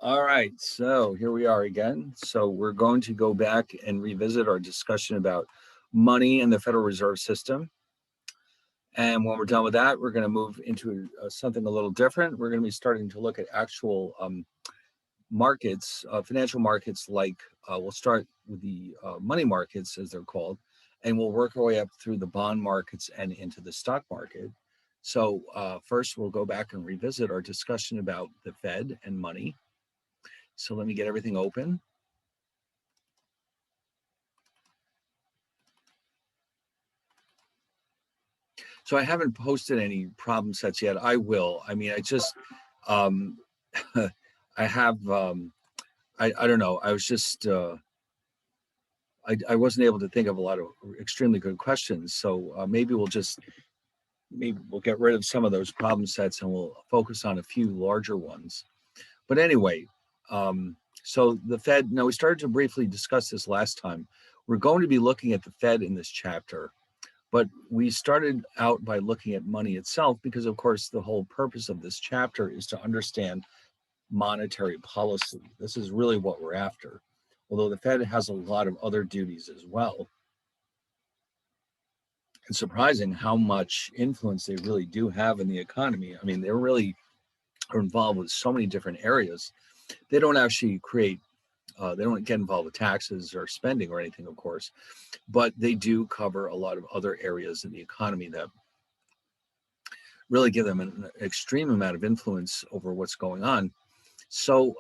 All right, so here we are again. So we're going to go back and revisit our discussion about money and the Federal Reserve System. And when we're done with that, we're going to move into something a little different. We're going to be starting to look at actual markets, financial markets, like we'll start with the money markets, as they're called, and we'll work our way up through the bond markets and into the stock market. So first, we'll go back and revisit our discussion about the Fed and money. So let me get everything open. So I haven't posted any problem sets yet. I will. I mean, I just, I have, I don't know. I was just, I wasn't able to think of a lot of extremely good questions. So maybe we'll get rid of some of those problem sets and we'll focus on a few larger ones. But anyway, so the Fed, now we started to briefly discuss this last time. We're going to be looking at the Fed in this chapter, but we started out by looking at money itself because, of course, the whole purpose of this chapter is to understand monetary policy. This is really what we're after, although the Fed has a lot of other duties as well. It's surprising how much influence they really do have in the economy. I mean, they really are involved with so many different areas. They don't actually create, they don't get involved with taxes or spending or anything, of course, but they do cover a lot of other areas in the economy that really give them an extreme amount of influence over what's going on. So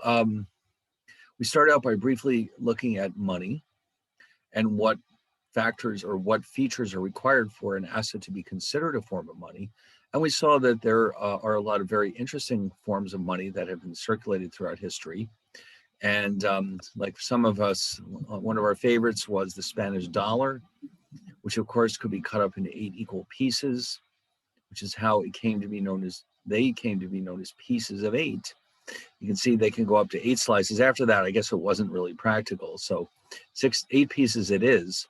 we start out by briefly looking at money and what factors or what features are required for an asset to be considered a form of money. And we saw that there are a lot of very interesting forms of money that have been circulated throughout history. And like some of us, one of our favorites was the Spanish dollar, which of course could be cut up into 8 equal pieces, which is how they came to be known as pieces of 8. You can see they can go up to 8 slices. After that, I guess it wasn't really practical. So 8 pieces it is.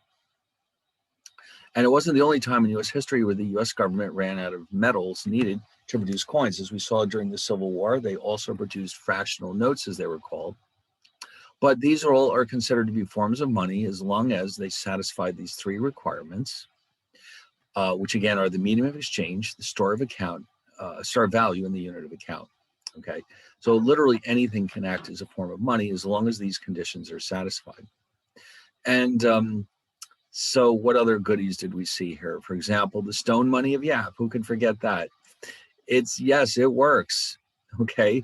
And it wasn't the only time in U.S. history where the U.S. government ran out of metals needed to produce coins. As we saw during the Civil War, they also produced fractional notes, as they were called. But these all are considered to be forms of money as long as they satisfy these 3 requirements, which again are the medium of exchange, the store of account, store of value, and the unit of account. Okay, so literally anything can act as a form of money as long as these conditions are satisfied. And so what other goodies did we see here? For example, the stone money of Yap. Who could forget that? Yes, it works. Okay.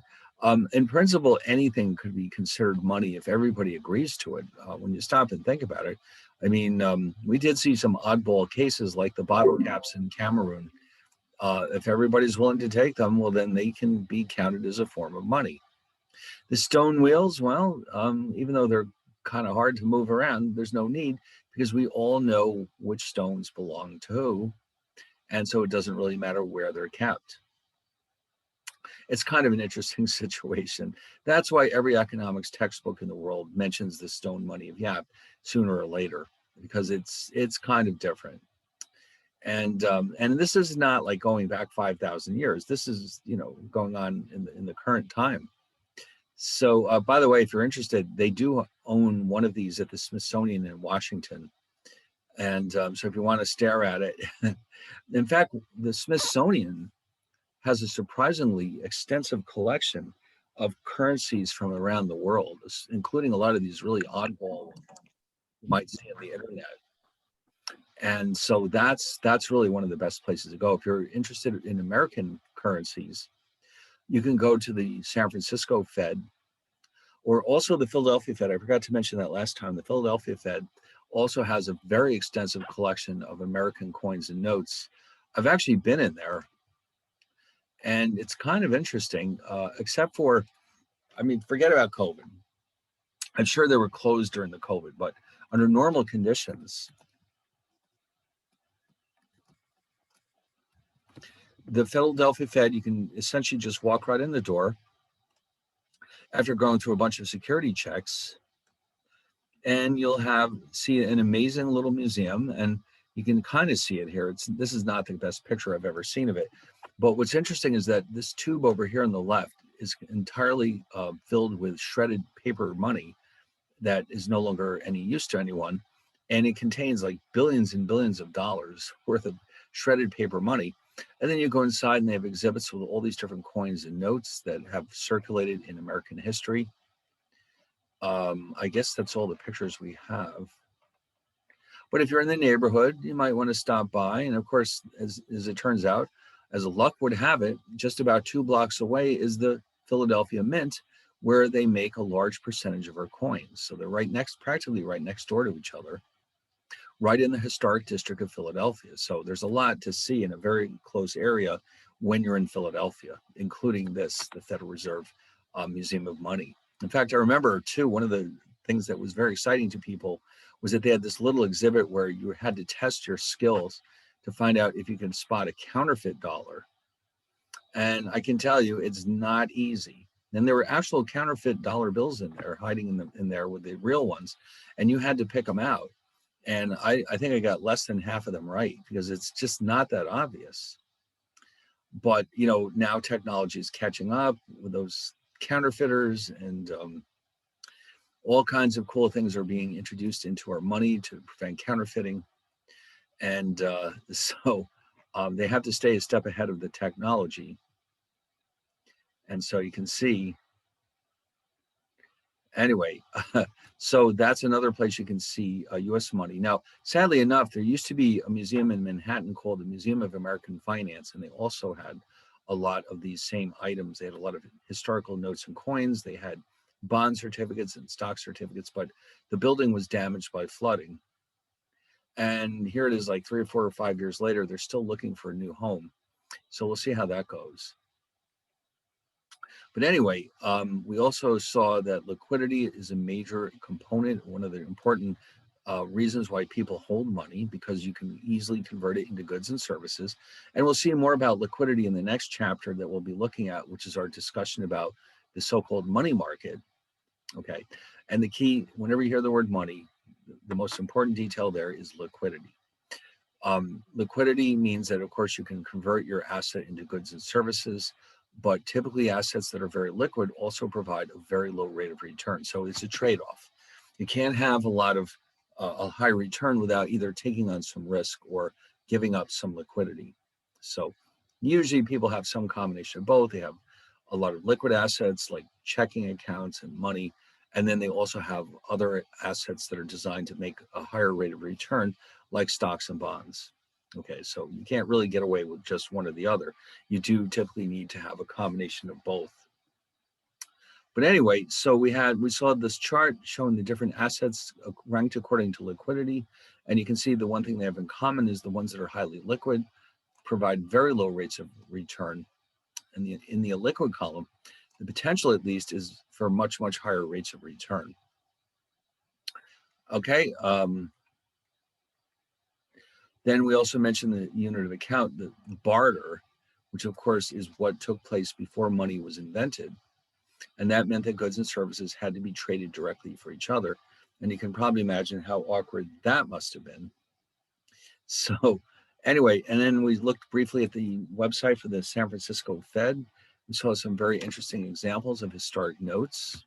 In principle, anything could be considered money if everybody agrees to it. When you stop and think about it, I mean, we did see some oddball cases like the bottle caps in Cameroon. If everybody's willing to take them, well, then they can be counted as a form of money. The stone wheels, well, even though they're kind of hard to move around, there's no need because we all know which stones belong to who. And so it doesn't really matter where they're kept. It's kind of an interesting situation. That's why every economics textbook in the world mentions the stone money of Yap sooner or later, because it's kind of different. And this is not like going back 5,000 years. This is, going on in the current time. So, by the way, if you're interested, they do own one of these at the Smithsonian in Washington. And so if you want to stare at it, in fact, the Smithsonian has a surprisingly extensive collection of currencies from around the world, including a lot of these really oddball you might see on the internet. And so that's really one of the best places to go. If you're interested in American currencies, you can go to the San Francisco Fed or also the Philadelphia Fed. I forgot to mention that last time. The Philadelphia Fed also has a very extensive collection of American coins and notes. I've actually been in there, and it's kind of interesting, except for, I mean, forget about COVID. I'm sure they were closed during the COVID, but under normal conditions, the Philadelphia Fed, you can essentially just walk right in the door after going through a bunch of security checks, and you'll see an amazing little museum, and you can kind of see it here. This is not the best picture I've ever seen of it, but what's interesting is that this tube over here on the left is entirely filled with shredded paper money that is no longer any use to anyone. And it contains like billions and billions of dollars worth of shredded paper money. And then you go inside and they have exhibits with all these different coins and notes that have circulated in American history. I guess that's all the pictures we have. But if you're in the neighborhood, you might want to stop by. And of course, as it turns out, as luck would have it, just about 2 blocks away is the Philadelphia Mint, where they make a large percentage of our coins. So they're practically right next door to each other, right in the historic district of Philadelphia. So there's a lot to see in a very close area when you're in Philadelphia, including the Federal Reserve Museum of Money. In fact, I remember too, one of the things that was very exciting to people was that they had this little exhibit where you had to test your skills to find out if you can spot a counterfeit dollar. And I can tell you, it's not easy. And there were actual counterfeit dollar bills in there, hiding in there with the real ones, and you had to pick them out. And I think I got less than half of them right, because it's just not that obvious. But now technology is catching up with those counterfeiters, and all kinds of cool things are being introduced into our money to prevent counterfeiting. And so they have to stay a step ahead of the technology. And so you can see, anyway, so that's another place you can see U.S. money. Now, sadly enough, there used to be a museum in Manhattan called the Museum of American Finance, and they also had a lot of these same items. They had a lot of historical notes and coins. They had bond certificates and stock certificates, but the building was damaged by flooding. And here it is, like 3 or 4 or 5 years later, they're still looking for a new home. So we'll see how that goes. But anyway, we also saw that liquidity is a major component, one of the important reasons why people hold money, because you can easily convert it into goods and services. And we'll see more about liquidity in the next chapter that we'll be looking at, which is our discussion about the so-called money market. Okay. And the key, whenever you hear the word money, the most important detail there is liquidity. Liquidity means that, of course, you can convert your asset into goods and services, but typically assets that are very liquid also provide a very low rate of return. So it's a trade-off. You can't have a high return without either taking on some risk or giving up some liquidity. So usually people have some combination of both. They have a lot of liquid assets like checking accounts and money, and then they also have other assets that are designed to make a higher rate of return, like stocks and bonds. Okay, so you can't really get away with just one or the other. You do typically need to have a combination of both. But anyway, so we saw this chart showing the different assets ranked according to liquidity. And you can see the one thing they have in common is the ones that are highly liquid provide very low rates of return. And in the illiquid column, the potential at least is for much, much higher rates of return. Okay. Then we also mentioned the unit of account, the barter, which of course is what took place before money was invented. And that meant that goods and services had to be traded directly for each other. And you can probably imagine how awkward that must have been. So anyway, and then we looked briefly at the website for the San Francisco Fed. We saw some very interesting examples of historic notes.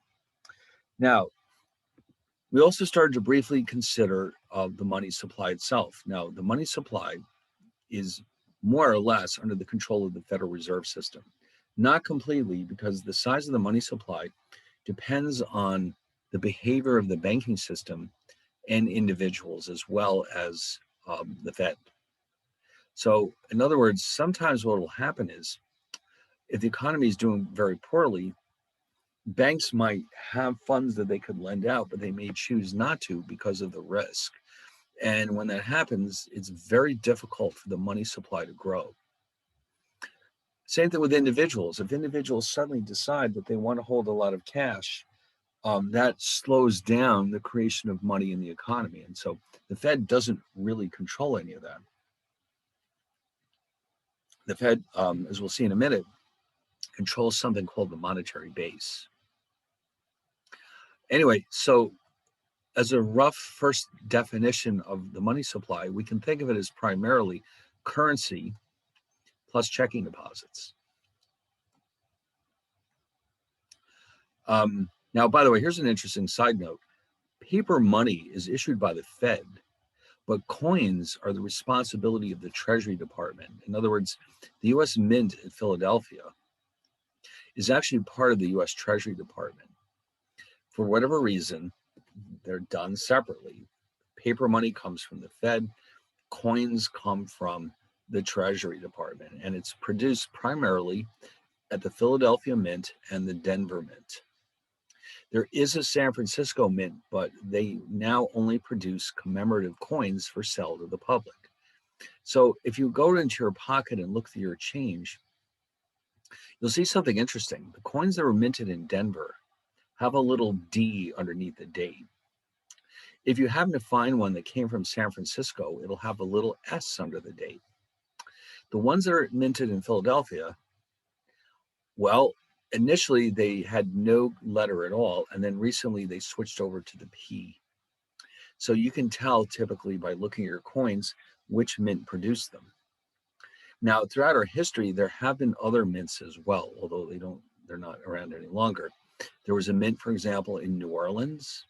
Now, we also started to briefly consider the money supply itself. Now, the money supply is more or less under the control of the Federal Reserve System. Not completely, because the size of the money supply depends on the behavior of the banking system and individuals, as well as the Fed. So in other words, sometimes what will happen is, if the economy is doing very poorly, banks might have funds that they could lend out, but they may choose not to because of the risk. And when that happens, it's very difficult for the money supply to grow. Same thing with individuals. If individuals suddenly decide that they want to hold a lot of cash, that slows down the creation of money in the economy. And so the Fed doesn't really control any of that. The Fed, as we'll see in a minute, controls something called the monetary base. Anyway, so as a rough first definition of the money supply, we can think of it as primarily currency plus checking deposits. Now, by the way, here's an interesting side note. Paper money is issued by the Fed, but coins are the responsibility of the Treasury Department. In other words, the US Mint in Philadelphia is actually part of the US Treasury Department. For whatever reason, they're done separately. Paper money comes from the Fed, coins come from the Treasury Department, and it's produced primarily at the Philadelphia Mint and the Denver Mint. There is a San Francisco Mint, but they now only produce commemorative coins for sale to the public. So if you go into your pocket and look through your change, you'll see something interesting. The coins that were minted in Denver have a little D underneath the date. If you happen to find one that came from San Francisco, it'll have a little S under the date. The ones that are minted in Philadelphia, well, initially they had no letter at all, and then recently they switched over to the P. So you can tell typically by looking at your coins which mint produced them. Now, throughout our history, there have been other mints as well, although they're not around any longer. There was a mint, for example, in New Orleans,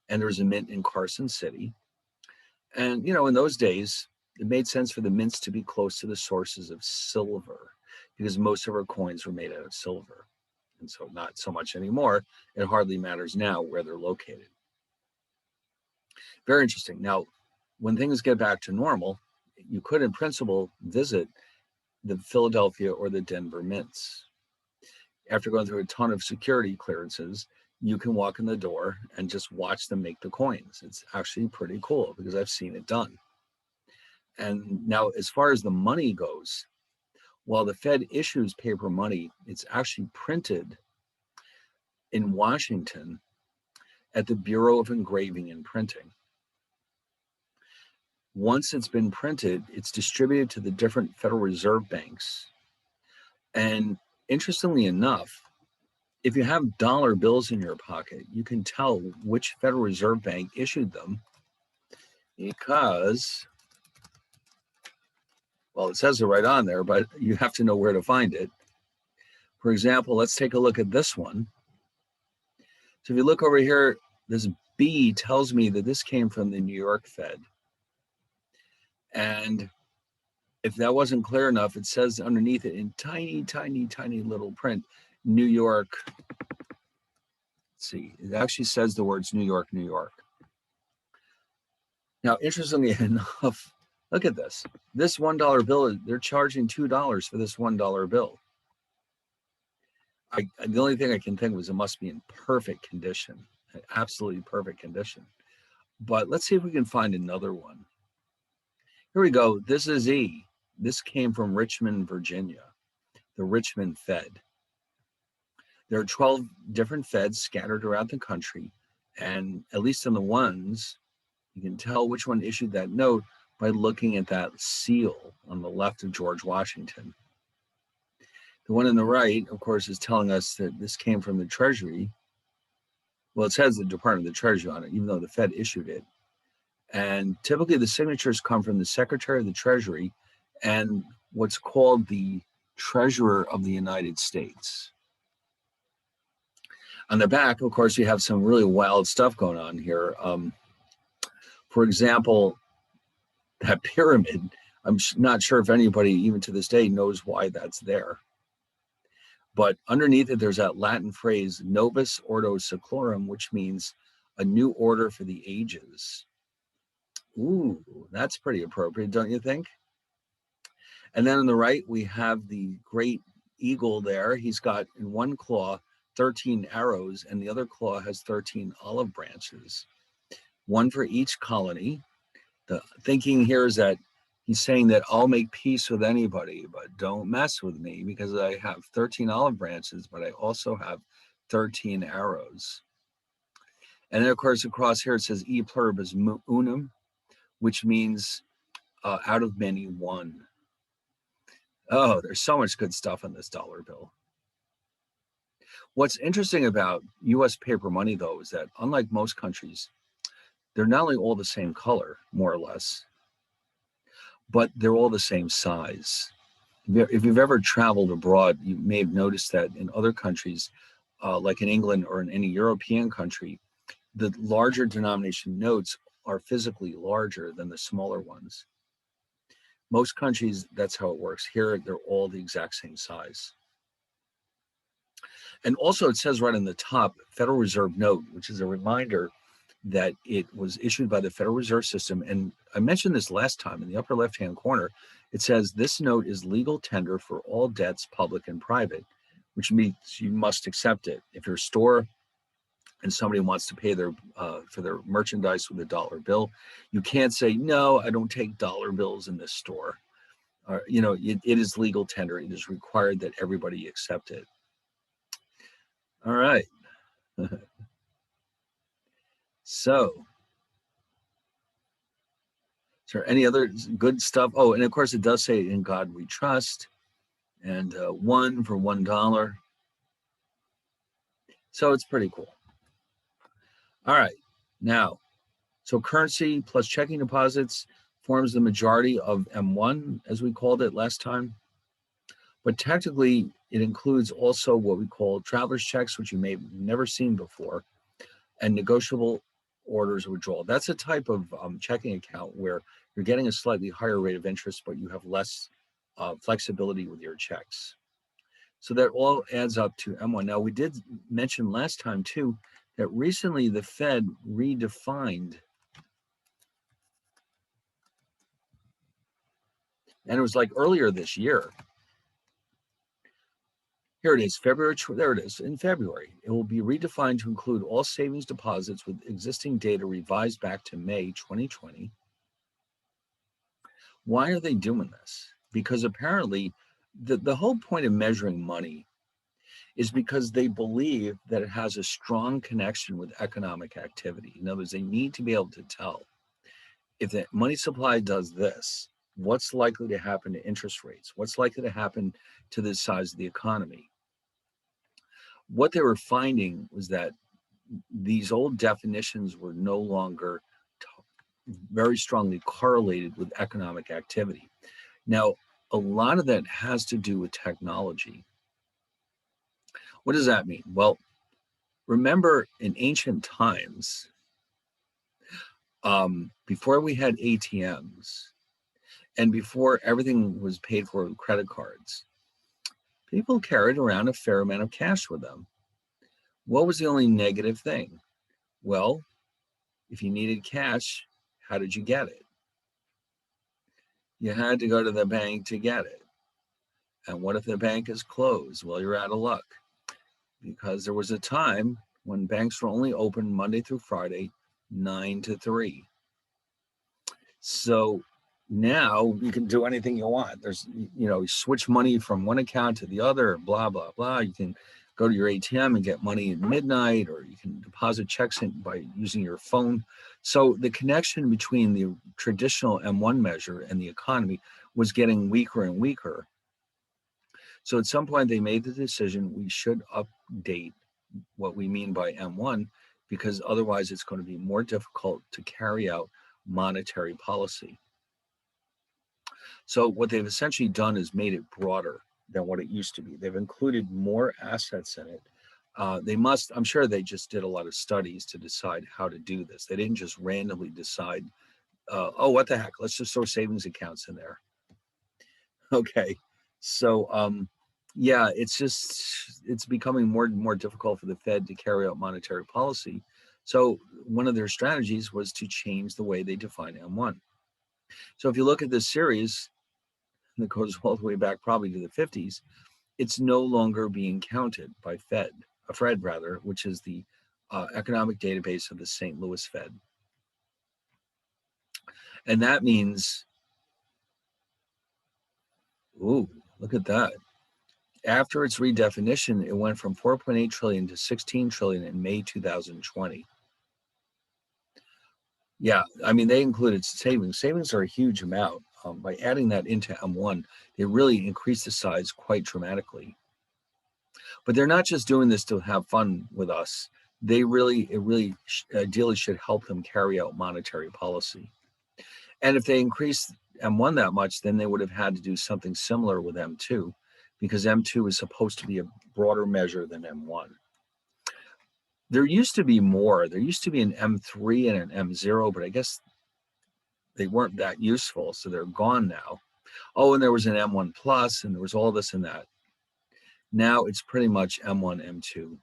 and there was a mint in Carson City. And, in those days, it made sense for the mints to be close to the sources of silver because most of our coins were made out of silver. And so not so much anymore. It hardly matters now where they're located. Very interesting. Now, when things get back to normal, you could, in principle, visit the Philadelphia or the Denver mints. After going through a ton of security clearances, you can walk in the door and just watch them make the coins. It's actually pretty cool because I've seen it done. And now, as far as the money goes, while the Fed issues paper money, it's actually printed in Washington at the Bureau of Engraving and Printing. Once it's been printed, it's distributed to the different Federal Reserve banks. And interestingly enough, if you have dollar bills in your pocket, you can tell which Federal Reserve Bank issued them because, well, it says it right on there, but you have to know where to find it. For example, let's take a look at this one. So if you look over here, this B tells me that this came from the New York Fed. And if that wasn't clear enough, it says underneath it in tiny, tiny, tiny little print, New York. Let's see, it actually says the words New York, New York. Now, interestingly enough, look at this. This $1 bill, they're charging $2 for this $1 bill. The only thing I can think was it must be in perfect condition, absolutely perfect condition. But let's see if we can find another one. Here we go. This is E. This came from Richmond, Virginia, the Richmond Fed. There are 12 different Feds scattered around the country, and at least on the ones, you can tell which one issued that note by looking at that seal on the left of George Washington. The one on the right, of course, is telling us that this came from the Treasury. Well, it says the Department of the Treasury on it, even though the Fed issued it. And typically the signatures come from the Secretary of the Treasury and what's called the Treasurer of the United States. On the back, of course, you have some really wild stuff going on here. For example, that pyramid, I'm not sure if anybody, even to this day, knows why that's there. But underneath it, there's that Latin phrase, Novus Ordo Seclorum, which means a new order for the ages. Ooh, that's pretty appropriate, don't you think? And then on the right, we have the great eagle there. He's got in one claw 13 arrows, and the other claw has 13 olive branches, one for each colony. The thinking here is that he's saying that I'll make peace with anybody, but don't mess with me because I have 13 olive branches, but I also have 13 arrows. And then, of course, across here it says E pluribus unum, which means out of many, one. Oh, there's so much good stuff on this dollar bill. What's interesting about US paper money, though, is that unlike most countries, they're not only all the same color, more or less, but they're all the same size. If you've ever traveled abroad, you may have noticed that in other countries, like in England or in any European country, the larger denomination notes are physically larger than the smaller ones. Most countries, that's how it works. Here, they're all the exact same size. And also it says right on the top, Federal Reserve note, which is a reminder that it was issued by the Federal Reserve System. And I mentioned this last time in the upper left-hand corner. It says this note is legal tender for all debts, public and private, which means you must accept it. If you're a store and somebody wants to pay their for their merchandise with a dollar bill, you can't say, no, I don't take dollar bills in this store. It is legal tender. It is required that everybody accept it. All right. So, is there any other good stuff? Oh, and of course it does say in God we trust, and one for $1. So it's pretty cool. All right. Now, so currency plus checking deposits forms the majority of M1, as we called it last time. But technically, it includes also what we call traveler's checks, which you may have never seen before, and negotiable orders of withdrawal. That's a type of checking account where you're getting a slightly higher rate of interest, but you have less flexibility with your checks. So that all adds up to M1. Now, we did mention last time, too, that recently the Fed redefined, and it was like earlier this year. Here it is, February, there it is, in February. It will be redefined to include all savings deposits with existing data revised back to May 2020. Why are they doing this? Because apparently the whole point of measuring money is because they believe that it has a strong connection with economic activity. In other words, they need to be able to tell if the money supply does this, what's likely to happen to interest rates? What's likely to happen to the size of the economy? What they were finding was that these old definitions were no longer very strongly correlated with economic activity. Now, a lot of that has to do with technology. What does that mean? Well, remember in ancient times, before we had ATMs and before everything was paid for with credit cards, people carried around a fair amount of cash with them. What was the only negative thing? Well, if you needed cash, how did you get it? You had to go to the bank to get it. And what if the bank is closed? Well, you're out of luck, because there was a time when banks were only open Monday through Friday, 9 to 3. So now you can do anything you want. There's, you switch money from one account to the other, blah, blah, blah. You can go to your ATM and get money at midnight, or you can deposit checks in by using your phone. So the connection between the traditional M1 measure and the economy was getting weaker and weaker. So at some point they made the decision we should update what we mean by M1, because otherwise it's going to be more difficult to carry out monetary policy. So what they've essentially done is made it broader than what it used to be. They've included more assets in it. I'm sure they just did a lot of studies to decide how to do this. They didn't just randomly decide, oh, what the heck, let's just throw savings accounts in there. Okay, so yeah, it's becoming more and more difficult for the Fed to carry out monetary policy. So one of their strategies was to change the way they define M1. So if you look at this series that goes all the way back probably to the 50s, it's no longer being counted by Fred, which is the economic database of the St. Louis Fed. And that means, ooh, look at that. After its redefinition, it went from 4.8 trillion to 16 trillion in May 2020. Yeah, I mean, they included savings. Savings are a huge amount. By adding that into M1, they really increased the size quite dramatically. But they're not just doing this to have fun with us. It really ideally should help them carry out monetary policy. And if they increase M1 that much, then they would have had to do something similar with M2, because M2 is supposed to be a broader measure than M1. There used to be more. There used to be an M3 and an M0, but I guess they weren't that useful, so they're gone now. Oh, and there was an M1 Plus, and there was all this and that. Now it's pretty much M1, M2.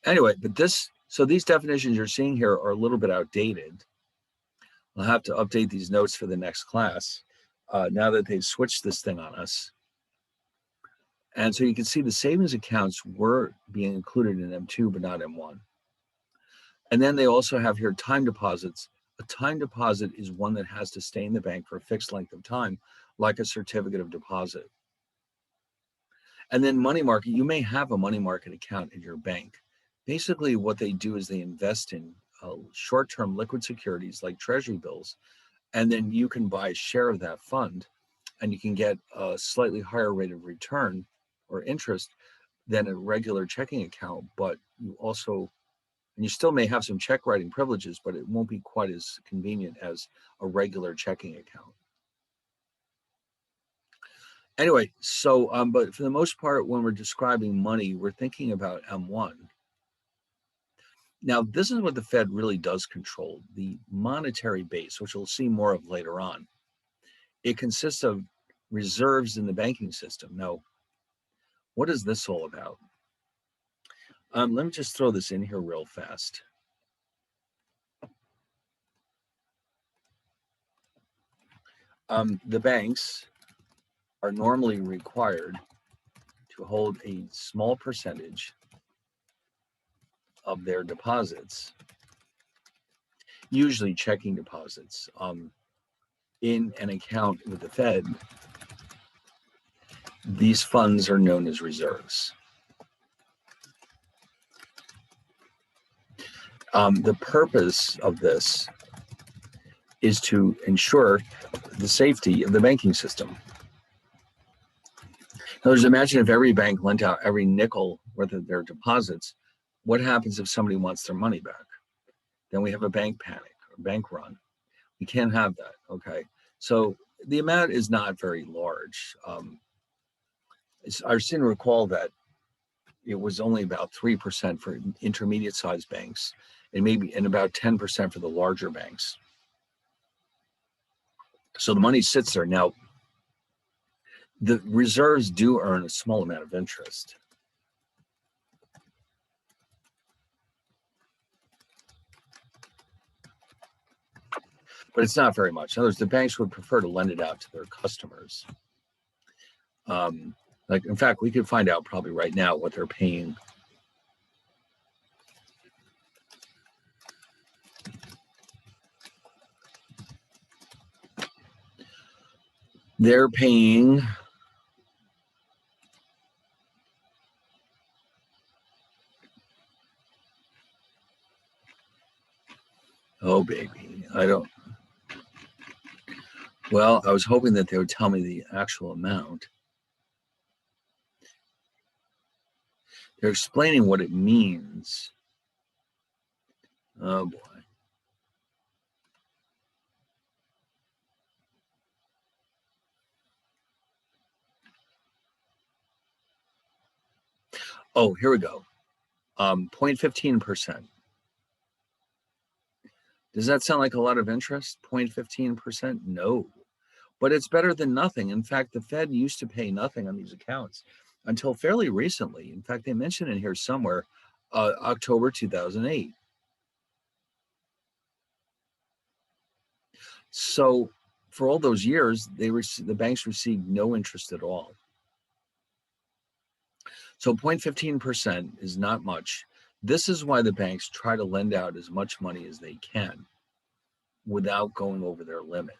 Anyway, but so these definitions you're seeing here are a little bit outdated. I'll have to update these notes for the next class now that they've switched this thing on us. And so you can see the savings accounts were being included in M2, but not M1. And then they also have here time deposits. A time deposit is one that has to stay in the bank for a fixed length of time, like a certificate of deposit. And then money market, you may have a money market account in your bank. Basically, what they do is they invest in short-term liquid securities like treasury bills, and then you can buy a share of that fund, and you can get a slightly higher rate of return or interest than a regular checking account, but you still may have some check writing privileges, but it won't be quite as convenient as a regular checking account. Anyway, so, but for the most part, when we're describing money, we're thinking about M1. Now, this is what the Fed really does control, the monetary base, which we'll see more of later on. It consists of reserves in the banking system. Now, what is this all about? Let me just throw this in here real fast. The banks are normally required to hold a small percentage of their deposits, usually checking deposits, in an account with the Fed. These funds are known as reserves. The purpose of this is to ensure the safety of the banking system. In other words, imagine if every bank lent out every nickel worth of their deposits. What happens if somebody wants their money back? Then we have a bank panic or bank run. We can't have that, okay? So the amount is not very large. I seem to recall that it was only about 3% for intermediate-sized banks, and about 10% for the larger banks. So the money sits there. Now, the reserves do earn a small amount of interest. But it's not very much. In other words, the banks would prefer to lend it out to their customers. Like, in fact, we could find out probably right now what they're paying. They're paying oh baby, well, I was hoping that they would tell me the actual amount. They're explaining what it means. Oh boy. Oh, here we go. 0.15%. Does that sound like a lot of interest? 0.15%? No, but it's better than nothing. In fact, the Fed used to pay nothing on these accounts until fairly recently. In fact, they mentioned in here somewhere, October 2008. So for all those years, the banks received no interest at all. So 0.15% is not much. This is why the banks try to lend out as much money as they can without going over their limit.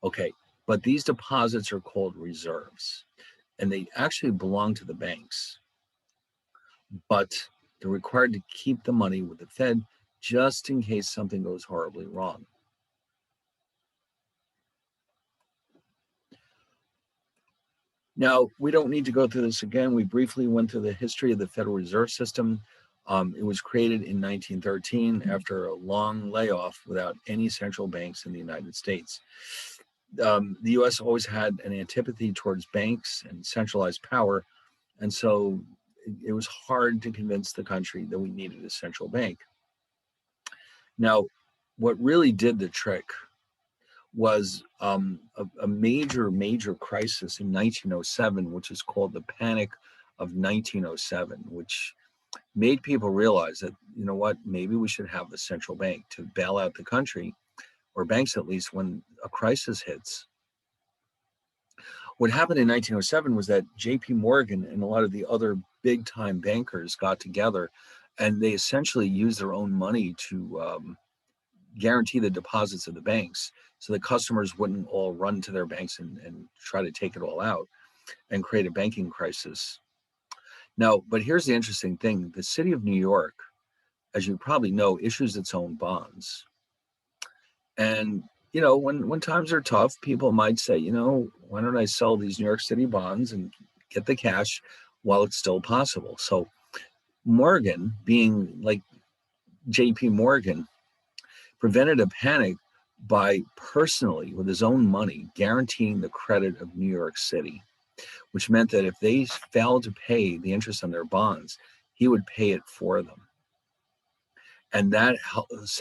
Okay, but these deposits are called reserves, and they actually belong to the banks. But they're required to keep the money with the Fed just in case something goes horribly wrong. Now, we don't need to go through this again. We briefly went through the history of the Federal Reserve System. It was created in 1913 after a long layoff without any central banks in the United States. The U.S. always had an antipathy towards banks and centralized power, And so it was hard to convince the country that we needed a central bank. Now, what really did the trick was a major crisis in 1907, which is called the Panic of 1907, which made people realize that, you know what, maybe we should have a central bank to bail out the country, or banks at least, when a crisis hits. What happened in 1907 was that JP Morgan and a lot of the other big time bankers got together and they essentially used their own money to guarantee the deposits of the banks so that customers wouldn't all run to their banks and try to take it all out and create a banking crisis. Now, but here's the interesting thing. The city of New York, as you probably know, issues its own bonds. And, you know, when times are tough, people might say, you know, why don't I sell these New York City bonds and get the cash while it's still possible? So Morgan, being like JP Morgan, prevented a panic by personally, with his own money, guaranteeing the credit of New York City, which meant that if they failed to pay the interest on their bonds, he would pay it for them. And that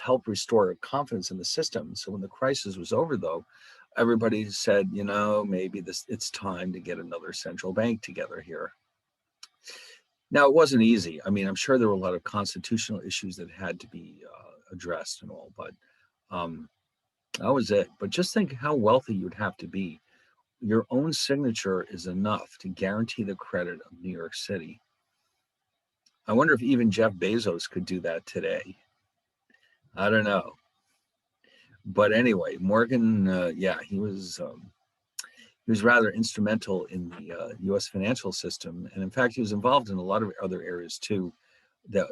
helped restore confidence in the system. So when the crisis was over, though, everybody said, you know, maybe it's time to get another central bank together here. Now, it wasn't easy. I mean, I'm sure there were a lot of constitutional issues that had to be addressed and all, but that was it. But just think how wealthy you'd have to be. Your own signature is enough to guarantee the credit of New York City. I wonder if even Jeff Bezos could do that today. I don't know. But anyway, Morgan, he was rather instrumental in the U.S. financial system, and in fact, he was involved in a lot of other areas too that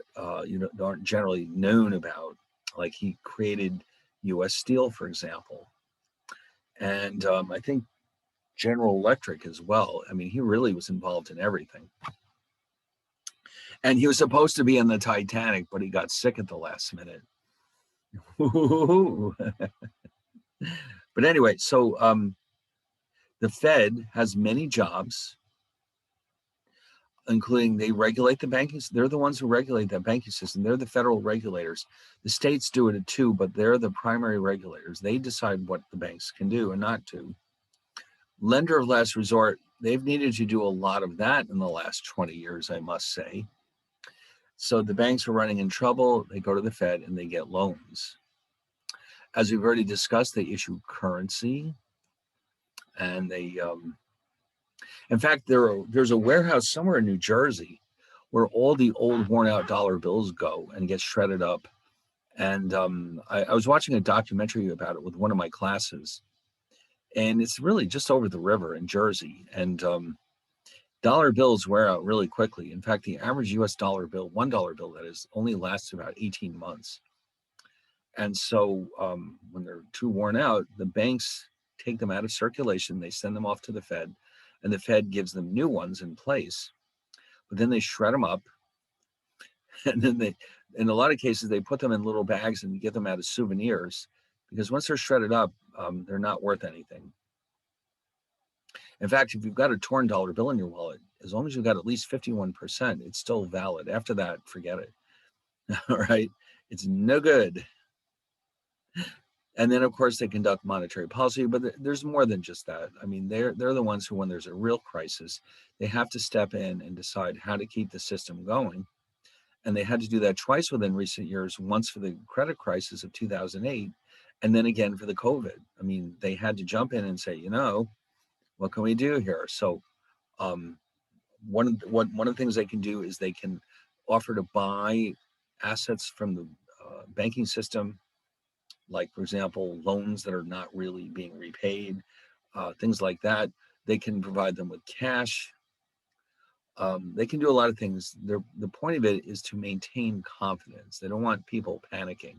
aren't generally known about. Like he created U.S. Steel, for example, and I think General Electric as well. I mean, he really was involved in everything. And he was supposed to be in the Titanic, but he got sick at the last minute. But anyway, so the Fed has many jobs, including they regulate the banking. They're the ones who regulate that banking system. They're the federal regulators. The states do it too, but they're the primary regulators. They decide what the banks can do and not do. Lender of last resort, they've needed to do a lot of that in the last 20 years, I must say. So the banks are running in trouble. They go to the Fed and they get loans. As we've already discussed, they issue currency, and they, in fact, there's a warehouse somewhere in New Jersey where all the old worn out dollar bills go and get shredded up. And I was watching a documentary about it with one of my classes, and it's really just over the river in Jersey. And dollar bills wear out really quickly. In fact, the average US dollar bill, $1 bill that is, only lasts about 18 months. And so when they're too worn out, the banks take them out of circulation. They send them off to the Fed, and the Fed gives them new ones in place. But then they shred them up. And then in a lot of cases, they put them in little bags and get them out as souvenirs, because once they're shredded up, they're not worth anything. In fact, if you've got a torn dollar bill in your wallet, as long as you've got at least 51%, it's still valid. After that, forget it. All right. It's no good. And then, of course, they conduct monetary policy, but there's more than just that. I mean, they're the ones who, when there's a real crisis, they have to step in and decide how to keep the system going. And they had to do that twice within recent years, once for the credit crisis of 2008, and then again for the COVID. I mean, they had to jump in and say, you know, what can we do here? So one of the things they can do is they can offer to buy assets from the banking system, like, for example, loans that are not really being repaid, things like that. They can provide them with cash. They can do a lot of things. The point of it is to maintain confidence. They don't want people panicking.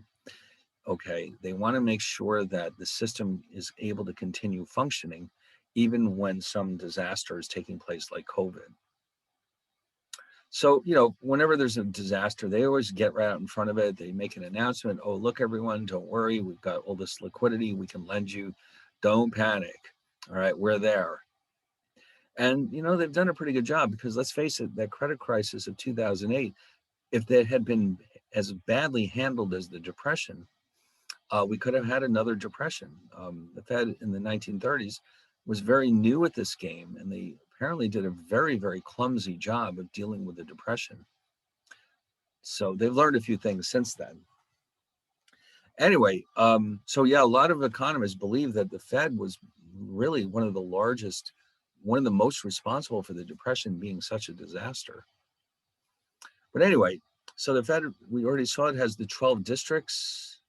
Okay, they want to make sure that the system is able to continue functioning even when some disaster is taking place, like COVID. So, you know, whenever there's a disaster, they always get right out in front of it. They make an announcement. Oh, look, everyone, don't worry. We've got all this liquidity we can lend you. Don't panic. All right, we're there. And, they've done a pretty good job because let's face it, that credit crisis of 2008, if that had been as badly handled as the Depression, we could have had another depression. The Fed in the 1930s was very new at this game, and they apparently did a very, very clumsy job of dealing with the depression. So they've learned a few things since then. Anyway, so yeah, a lot of economists believe that the Fed was really one of the most responsible for the depression being such a disaster. But anyway, so the Fed, we already saw it has the 12 districts.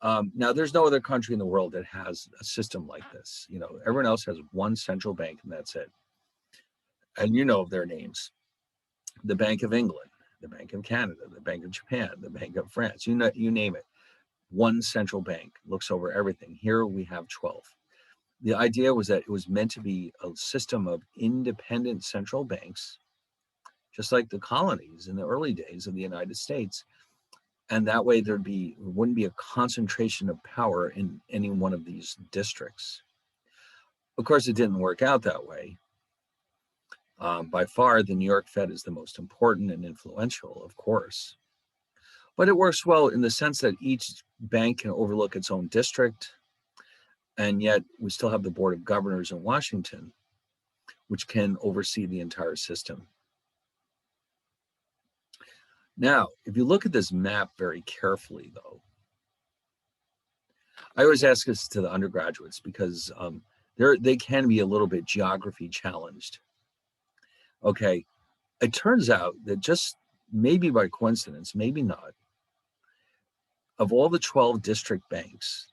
Now, there's no other country in the world that has a system like this. Everyone else has one central bank, and that's it. And their names: the Bank of England, the Bank of Canada, the Bank of Japan, the Bank of France. You name it. One central bank looks over everything. Here we have 12. The idea was that it was meant to be a system of independent central banks, just like the colonies in the early days of the United States. And that way there wouldn't be a concentration of power in any one of these districts. Of course, it didn't work out that way. By far, the New York Fed is the most important and influential, of course. But it works well in the sense that each bank can overlook its own district, and yet we still have the Board of Governors in Washington, which can oversee the entire system. Now, if you look at this map very carefully, though, I always ask this to the undergraduates because they can be a little bit geography challenged. Okay, it turns out that just maybe by coincidence, maybe not, of all the 12 district banks,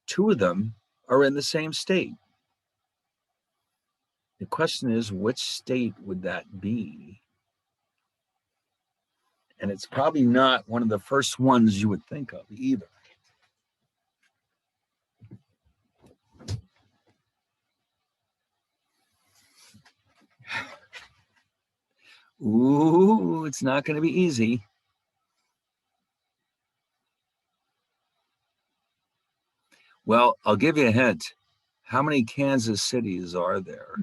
2 of them are in the same state. The question is, which state would that be? And it's probably not one of the first ones you would think of either. Ooh, it's not going to be easy. Well, I'll give you a hint. How many Kansas cities are there?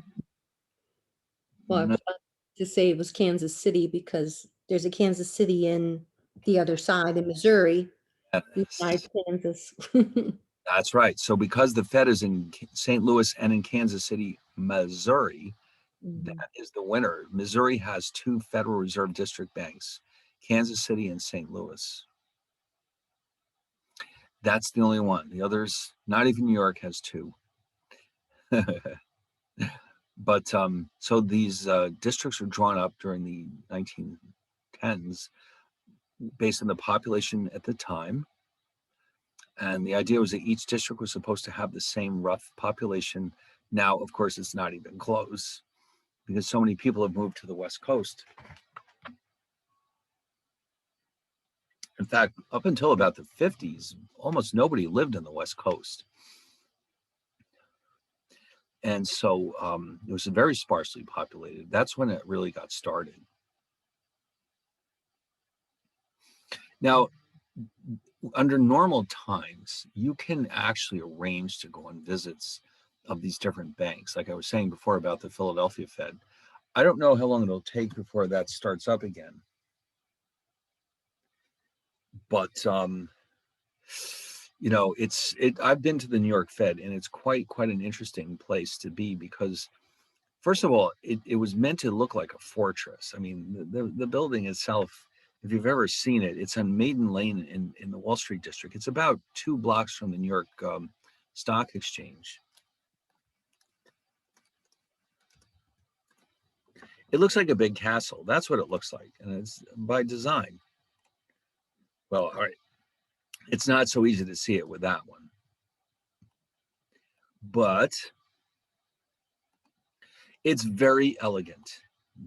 Well, I was about to say it was Kansas City because there's a Kansas City in the other side in Missouri, besides Kansas. That's right. So because the Fed is in St. Louis and in Kansas City, Missouri, that is the winner. Missouri has 2 Federal Reserve District banks, Kansas City and St. Louis. That's the only one. The others, not even New York, has 2. But so these districts were drawn up during the 1910s based on the population at the time. And the idea was that each district was supposed to have the same rough population. Now, of course, it's not even close because so many people have moved to the West Coast. In fact, up until about the 50s, almost nobody lived in the West Coast. And so it was very sparsely populated. That's when it really got started. Now, under normal times, you can actually arrange to go on visits of these different banks. Like I was saying before about the Philadelphia Fed. I don't know how long it'll take before that starts up again. But I've been to the New York Fed, and it's quite an interesting place to be because, first of all, it was meant to look like a fortress. I mean, the building itself, if you've ever seen it, it's on Maiden Lane in the Wall Street district. It's about 2 blocks from the New York Stock Exchange. It looks like a big castle. That's what it looks like, and it's by design. Well, all right. It's not so easy to see it with that one. But it's very elegant,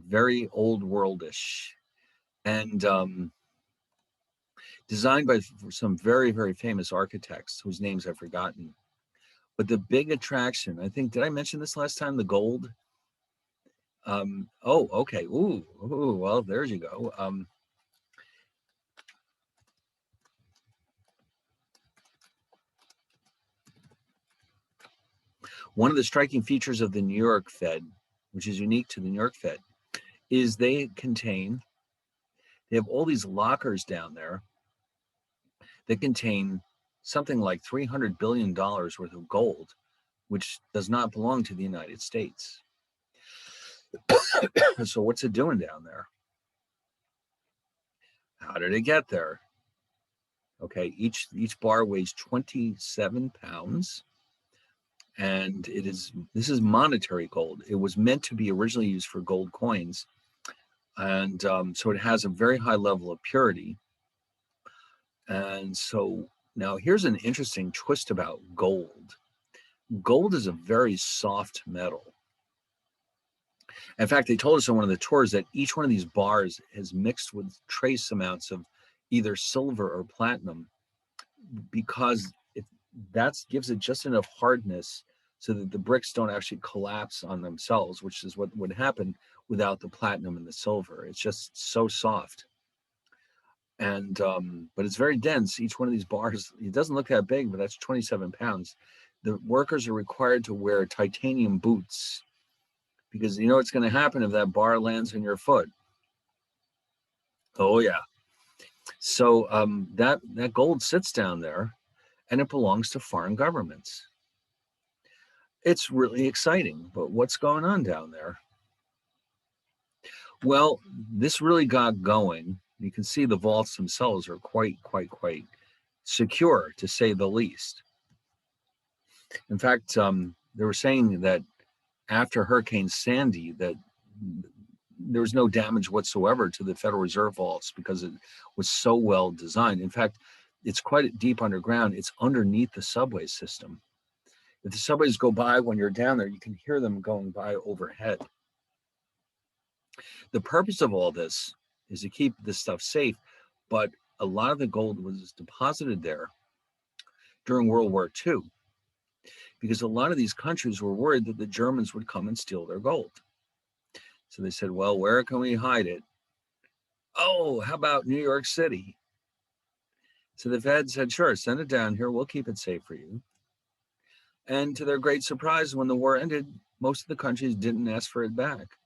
very old worldish, and designed by some very, very famous architects whose names I've forgotten. But the big attraction, I think, did I mention this last time? The gold. Oh, okay. Ooh, well, there you go. One of the striking features of the New York Fed, which is unique to the New York Fed, is they have all these lockers down there that contain something like $300 billion worth of gold, which does not belong to the United States. So what's it doing down there? How did it get there? Okay, each bar weighs 27 pounds, and this is monetary gold. It was meant to be originally used for gold coins, and so it has a very high level of purity. And so now here's an interesting twist about gold. Gold is a very soft metal. In fact, they told us on one of the tours that each one of these bars is mixed with trace amounts of either silver or platinum, because that gives it just enough hardness so that the bricks don't actually collapse on themselves, which is what would happen without the platinum and the silver. It's just so soft. And but it's very dense. Each one of these bars, it doesn't look that big, but that's 27 pounds. The workers are required to wear titanium boots, because you know what's going to happen if that bar lands on your foot. Oh yeah. So that gold sits down there, and it belongs to foreign governments. It's really exciting, but what's going on down there? Well, this really got going. You can see the vaults themselves are quite secure, to say the least. In fact, they were saying that after Hurricane Sandy, that there was no damage whatsoever to the Federal Reserve vaults because it was so well designed. In fact, it's quite deep underground. It's underneath the subway system. If the subways go by when you're down there, you can hear them going by overhead. The purpose of all this is to keep this stuff safe, but a lot of the gold was deposited there during World War II, because a lot of these countries were worried that the Germans would come and steal their gold. So they said, well, where can we hide it? Oh, how about New York City? So the Fed said, sure, send it down here. We'll keep it safe for you. And to their great surprise, when the war ended, most of the countries didn't ask for it back.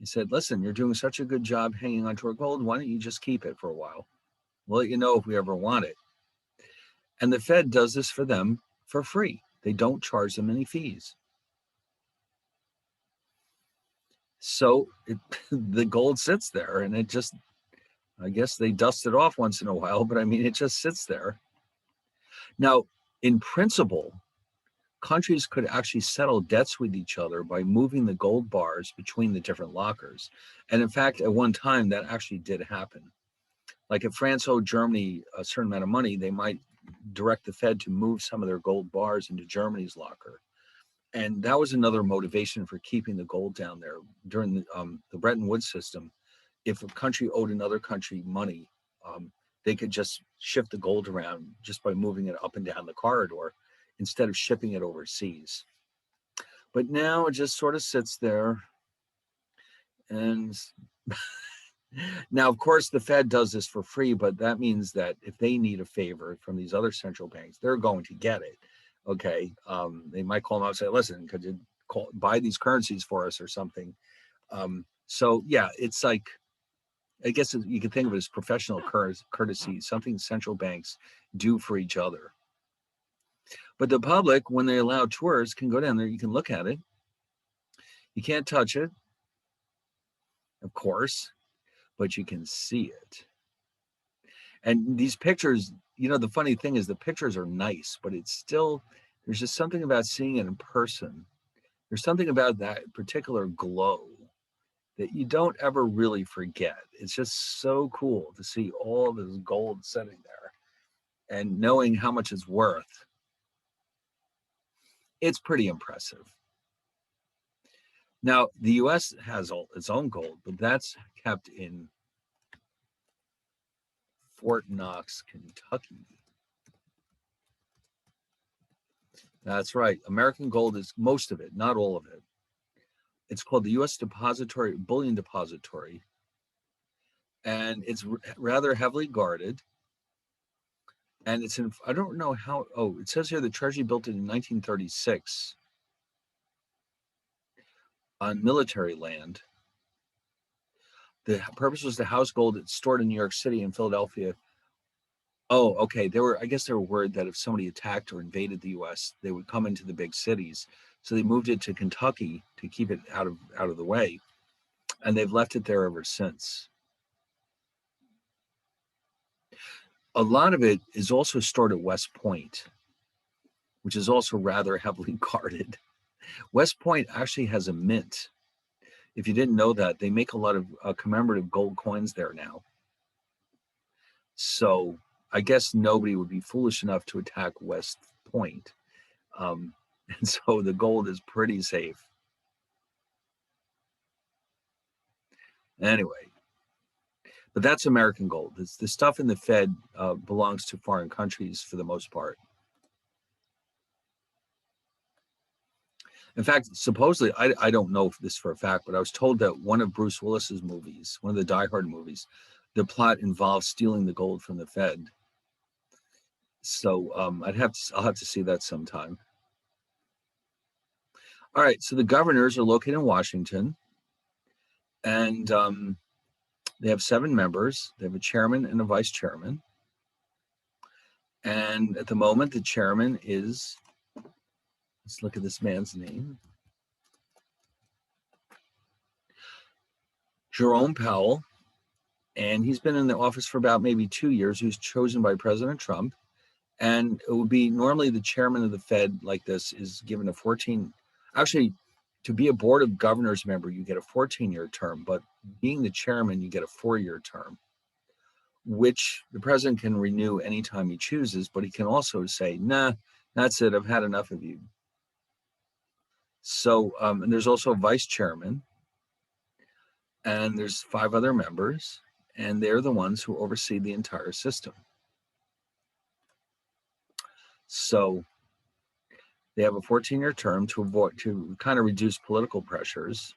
He said, listen, you're doing such a good job hanging onto our gold. Why don't you just keep it for a while? We'll let you know if we ever want it. And the Fed does this for them for free. They don't charge them any fees. So the gold sits there, and it just, I guess they dust it off once in a while, but I mean, it just sits there. Now, in principle, countries could actually settle debts with each other by moving the gold bars between the different lockers. And in fact, at one time, that actually did happen. Like if France owed Germany a certain amount of money, they might direct the Fed to move some of their gold bars into Germany's locker. And that was another motivation for keeping the gold down there. During the Bretton Woods system, if a country owed another country money, they could just shift the gold around just by moving it up and down the corridor instead of shipping it overseas. But now it just sort of sits there. And now, of course, the Fed does this for free, but that means that if they need a favor from these other central banks, they're going to get it. Okay, they might call them out and say, listen, could you buy these currencies for us or something? So yeah, it's like, I guess you could think of it as professional courtesy, something central banks do for each other. But the public, when they allow tours, can go down there, you can look at it. You can't touch it, of course, but you can see it. And these pictures, you know, the funny thing is the pictures are nice, but it's still, there's just something about seeing it in person. There's something about that particular glow that you don't ever really forget. It's just so cool to see all this gold sitting there and knowing how much it's worth. It's pretty impressive. Now, the US has its own gold, but that's kept in Fort Knox, Kentucky. That's right. American gold is most of it, not all of it. It's called the U.S. Bullion Depository, and it's rather heavily guarded. And it's in, I don't know how, oh, it says here the Treasury built it in 1936. on military land. The purpose was to house gold that's stored in New York City and Philadelphia. Oh, okay. I guess they were worried that if somebody attacked or invaded the U.S., they would come into the big cities. So they moved it to Kentucky to keep it out of the way, and they've left it there ever since. A lot of it is also stored at West Point, which is also rather heavily guarded. West Point actually has a mint. If you didn't know that, they make a lot of commemorative gold coins there now. So I guess nobody would be foolish enough to attack West Point. And so the gold is pretty safe. Anyway, but that's American gold. The stuff in the Fed belongs to foreign countries for the most part. In fact, supposedly, I don't know this for a fact, but I was told that one of Bruce Willis's movies, one of the Die Hard movies, the plot involves stealing the gold from the Fed. So I'll have to see that sometime. All right, so the governors are located in Washington, and they have 7 members. They have a chairman and a vice chairman. And at the moment, the chairman is, let's look at this man's name, Jerome Powell. And he's been in the office for about maybe 2 years. He was chosen by President Trump. And it would be normally the chairman of the Fed like this is given a 14, actually, to be a board of governors member, you get a 14-year term, but being the chairman, you get a 4-year term, which the president can renew anytime he chooses, but he can also say, nah, that's it, I've had enough of you. So, and there's also a vice chairman, and there's 5 other members, and they're the ones who oversee the entire system. So they have a 14-year term to kind of reduce political pressures.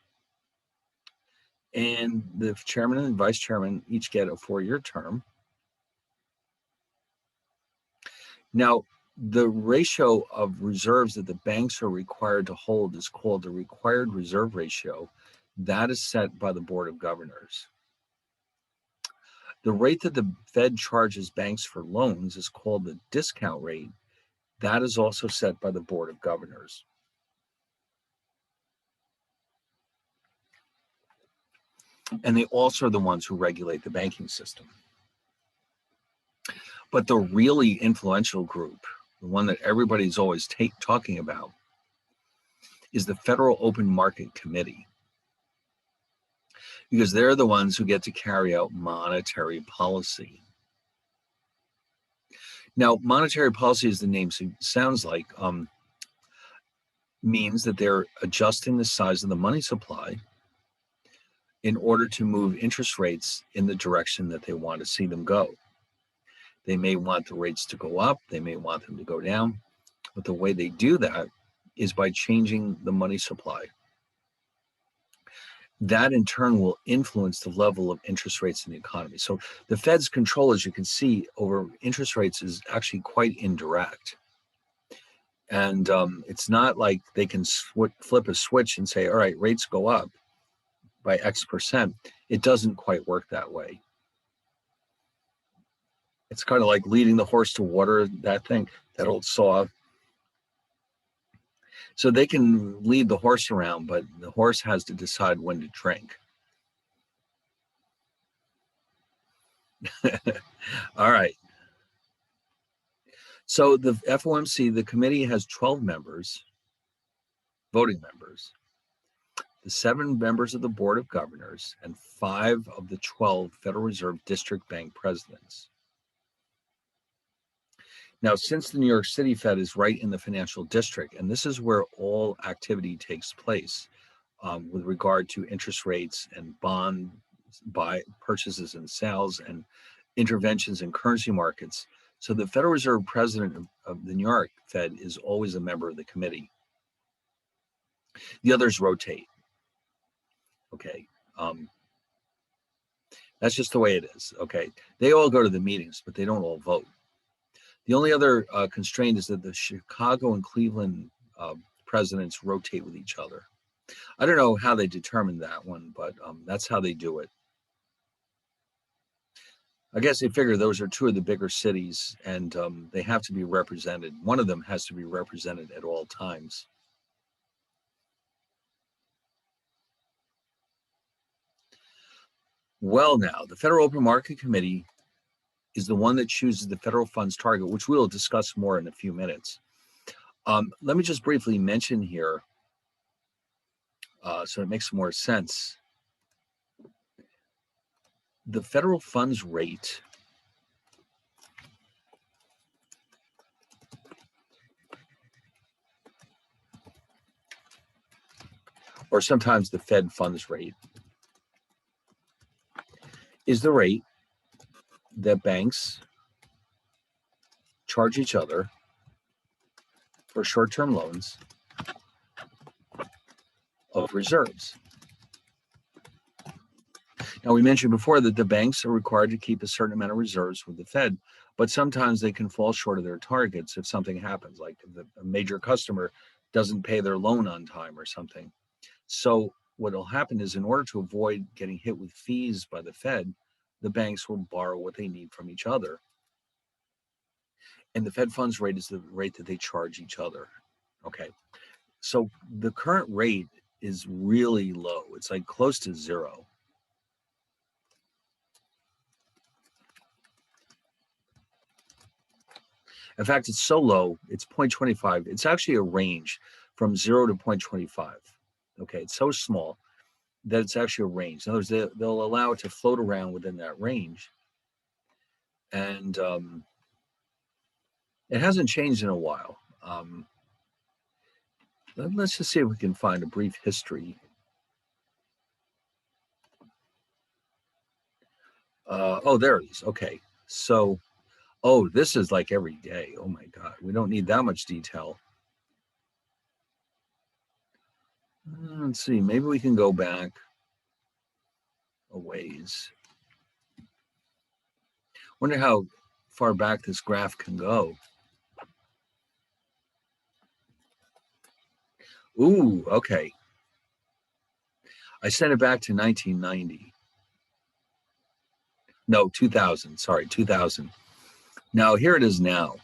And the chairman and vice chairman each get a 4-year term. Now, the ratio of reserves that the banks are required to hold is called the required reserve ratio. That is set by the Board of Governors. The rate that the Fed charges banks for loans is called the discount rate. That is also set by the Board of Governors. And they also are the ones who regulate the banking system. But the really influential group, the one that everybody's always talking about, is the Federal Open Market Committee, because they're the ones who get to carry out monetary policy. Now, monetary policy, as the name sounds like, means that they're adjusting the size of the money supply in order to move interest rates in the direction that they want to see them go. They may want the rates to go up, they may want them to go down, but the way they do that is by changing the money supply. That in turn will influence the level of interest rates in the economy. So the Fed's control, as you can see, over interest rates is actually quite indirect. And it's not like they can flip a switch and say, all right, rates go up by X%. It doesn't quite work that way. It's kind of like leading the horse to water, that thing, that old saw. So they can lead the horse around, but the horse has to decide when to drink. All right. So the FOMC, the committee has 12 members, voting members, the 7 members of the Board of Governors, and 5 of the 12 Federal Reserve District Bank presidents. Now, since the New York City Fed is right in the financial district, and this is where all activity takes place with regard to interest rates and bond buy purchases and sales and interventions in currency markets. So the Federal Reserve president of the New York Fed is always a member of the committee. The others rotate. Okay. That's just the way it is. Okay. They all go to the meetings, but they don't all vote. The only other constraint is that the Chicago and Cleveland presidents rotate with each other. I don't know how they determined that one, but that's how they do it. I guess they figure those are two of the bigger cities, and they have to be represented. One of them has to be represented at all times. Well, now, the Federal Open Market Committee is the one that chooses the federal funds target, which we'll discuss more in a few minutes. Let me just briefly mention here, so it makes more sense. The federal funds rate or sometimes the Fed funds rate is the rate that banks charge each other for short-term loans of reserves. Now, we mentioned before that the banks are required to keep a certain amount of reserves with the Fed, but sometimes they can fall short of their targets if something happens, like if a major customer doesn't pay their loan on time or something. So what will happen is, in order to avoid getting hit with fees by the Fed, the banks will borrow what they need from each other. And the Fed funds rate is the rate that they charge each other. Okay. So the current rate is really low. It's like close to zero. In fact, it's so low, it's 0.25. It's actually a range from 0 to 0.25. Okay, it's so small that it's actually a range. In other words, they'll allow it to float around within that range. And it hasn't changed in a while. Let's just see if we can find a brief history. Oh, there it is. Okay. So, oh, this is like every day. Oh my God. We don't need that much detail. Let's see. Maybe we can go back a ways. Wonder how far back this graph can go. Ooh, okay. I sent it back to 1990. No, 2000. Sorry, 2000. Now, here it is now.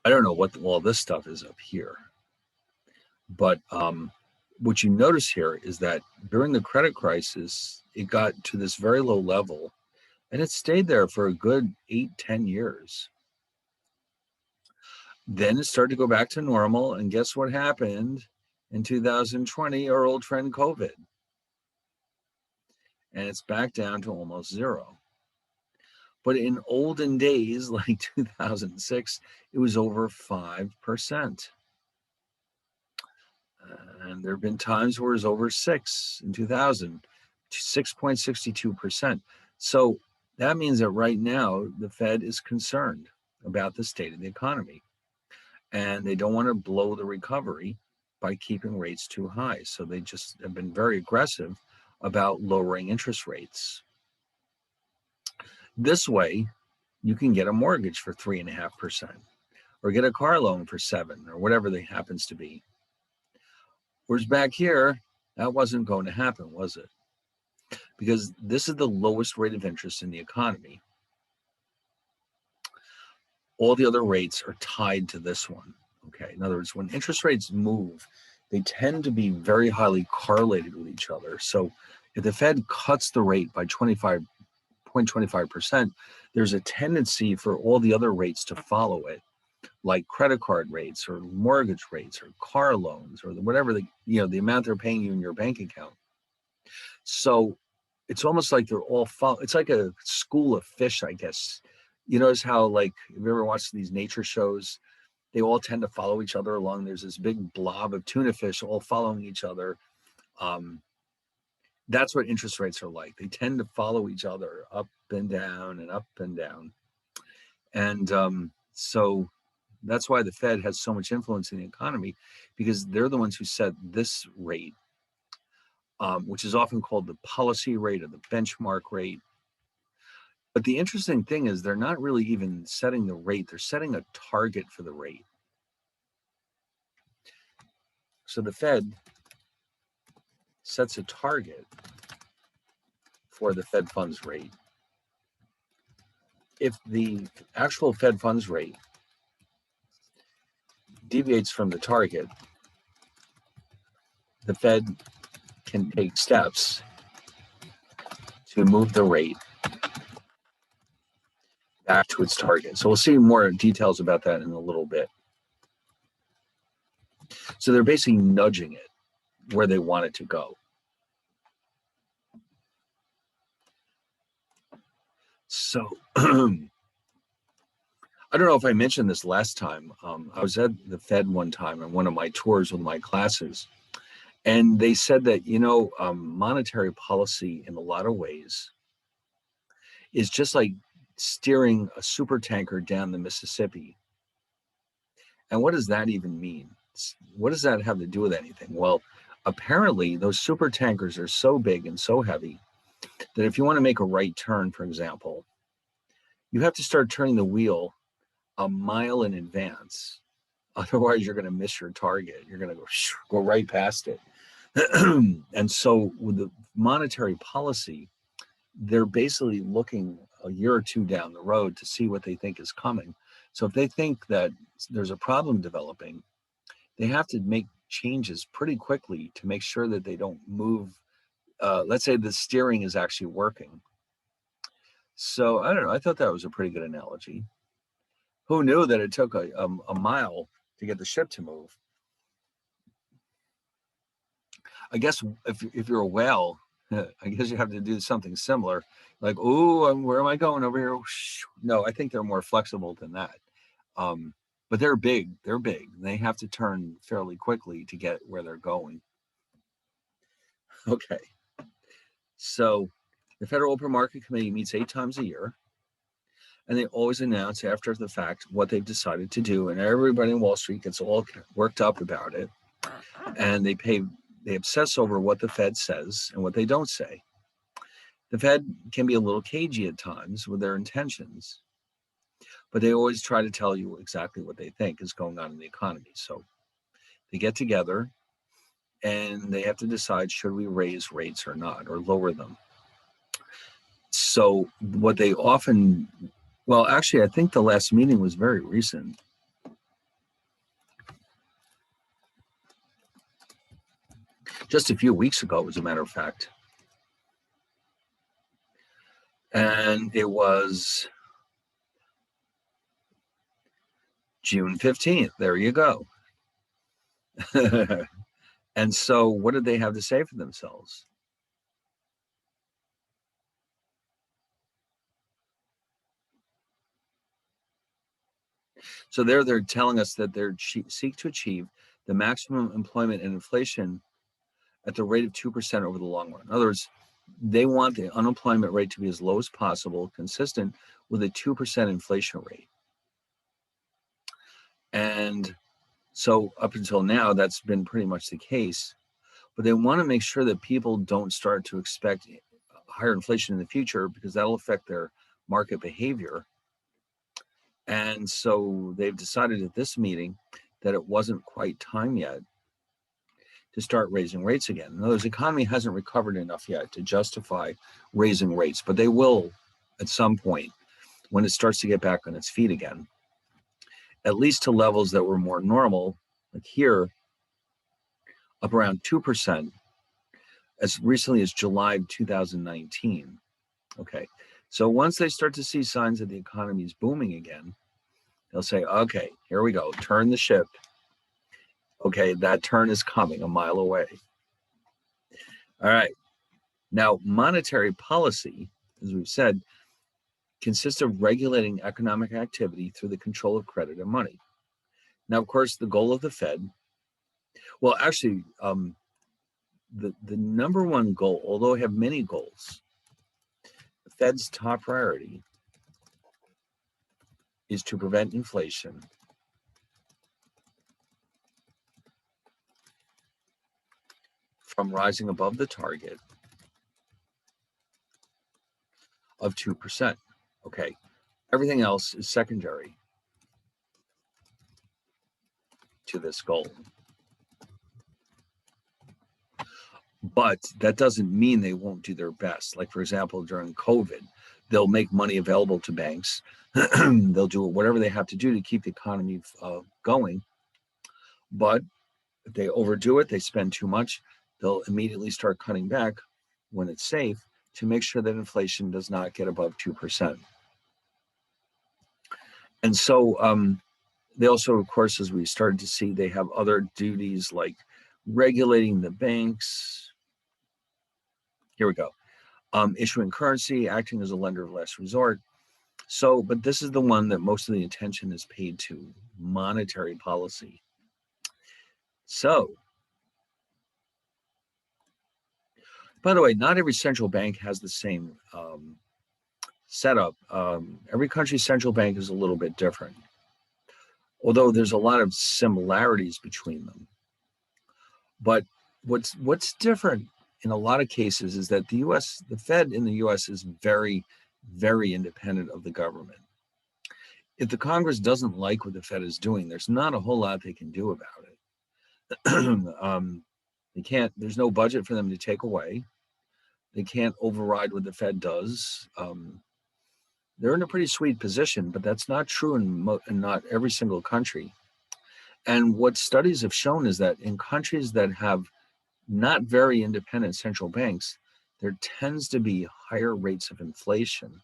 I don't know what all this stuff is up here. But what you notice here is that during the credit crisis, it got to this very low level, and it stayed there for a good 8-10 years. Then it started to go back to normal, and guess what happened in 2020? Our old friend COVID. And it's back down to almost zero. But in olden days, like 2006, it was over 5%. And there have been times where it's over 6 in 2000, 6.62%. So that means that right now the Fed is concerned about the state of the economy, and they don't want to blow the recovery by keeping rates too high. So they just have been very aggressive about lowering interest rates. This way, you can get a mortgage for 3.5%, or get a car loan for 7%, or whatever it happens to be. Whereas back here, that wasn't going to happen, was it? Because this is the lowest rate of interest in the economy. All the other rates are tied to this one. Okay. In other words, when interest rates move, they tend to be very highly correlated with each other. So if the Fed cuts the rate by 0.25%, there's a tendency for all the other rates to follow it, like credit card rates or mortgage rates or car loans or whatever the amount they're paying you in your bank account. So it's almost like they're all it's like a school of fish, I guess. You notice how, like, if you ever watched these nature shows, they all tend to follow each other along. There's this big blob of tuna fish all following each other. That's what interest rates are like. They tend to follow each other up and down and up and down. And so that's why the Fed has so much influence in the economy, because they're the ones who set this rate, which is often called the policy rate or the benchmark rate. But the interesting thing is they're not really even setting the rate. They're setting a target for the rate. So the Fed sets a target for the Fed funds rate. If the actual Fed funds rate deviates from the target, the Fed can take steps to move the rate back to its target. So we'll see more details about that in a little bit. So they're basically nudging it where they want it to go. So I don't know if I mentioned this last time. I was at the Fed one time on one of my tours with my classes, and they said that, monetary policy in a lot of ways is just like steering a super tanker down the Mississippi. And what does that even mean? What does that have to do with anything? Well, apparently those super tankers are so big and so heavy that if you want to make a right turn, for example, you have to start turning the wheel a mile in advance. Otherwise, you're going to miss your target. You're going to go right past it. And so with the monetary policy, they're basically looking a year or two down the road to see what they think is coming. So if they think that there's a problem developing, they have to make changes pretty quickly to make sure that they don't move. Let's say the steering is actually working. So I don't know. I thought that was a pretty good analogy. Who knew that it took a mile to get the ship to move? I guess if you're a whale, I guess you have to do something similar. Like, oh, where am I going over here? No, I think they're more flexible than that. But they're big. They're big. They have to turn fairly quickly to get where they're going. Okay. So the Federal Open Market Committee meets 8 times a year, and they always announce after the fact what they've decided to do, and everybody in Wall Street gets all worked up about it, and they obsess over what the Fed says and what they don't say. The Fed can be a little cagey at times with their intentions, but they always try to tell you exactly what they think is going on in the economy. So they get together and they have to decide, should we raise rates or not, or lower them? So what they often, well, actually, I think the last meeting was very recent. Just a few weeks ago, as a matter of fact. And it was June 15th. There you go. And so what did they have to say for themselves? So they're telling us that they're seek to achieve the maximum employment and inflation at the rate of 2% over the long run. In other words, they want the unemployment rate to be as low as possible, consistent with a 2% inflation rate. And so up until now, that's been pretty much the case. But they want to make sure that people don't start to expect higher inflation in the future, because that'll affect their market behavior. And so they've decided at this meeting that it wasn't quite time yet to start raising rates again. In other words, the economy hasn't recovered enough yet to justify raising rates, but they will at some point when it starts to get back on its feet again, at least to levels that were more normal, like here, up around 2%, as recently as July 2019. Okay, so once they start to see signs that the economy is booming again, they'll say, okay, here we go, turn the ship. Okay, that turn is coming a mile away. All right, now monetary policy, as we've said, consists of regulating economic activity through the control of credit and money. Now, of course, the goal of the Fed, well, actually, the number one goal, although I have many goals, the Fed's top priority is to prevent inflation from rising above the target of 2%. Okay, everything else is secondary to this goal. but that doesn't mean they won't do their best. Like, for example, during COVID, they'll make money available to banks. They'll do whatever they have to do to keep the economy going. But if they overdo it, they spend too much, they'll immediately start cutting back when it's safe to make sure that inflation does not get above 2%. And so they also, of course, as we started to see, they have other duties like regulating the banks. Here we go. Issuing currency, acting as a lender of last resort. So, but this is the one that most of the attention is paid to, monetary policy. So, by the way, not every central bank has the same setup. Every country's central bank is a little bit different, although there's a lot of similarities between them. But what's different in a lot of cases is that the Fed in the U.S. is very, very independent of the government. If the Congress doesn't like what the Fed is doing, there's not a whole lot they can do about it. They can't. There's no budget for them to take away. They can't override what the Fed does. They're in a pretty sweet position, but that's not true in not every single country. And what studies have shown is that in countries that have not very independent central banks, there tends to be higher rates of inflation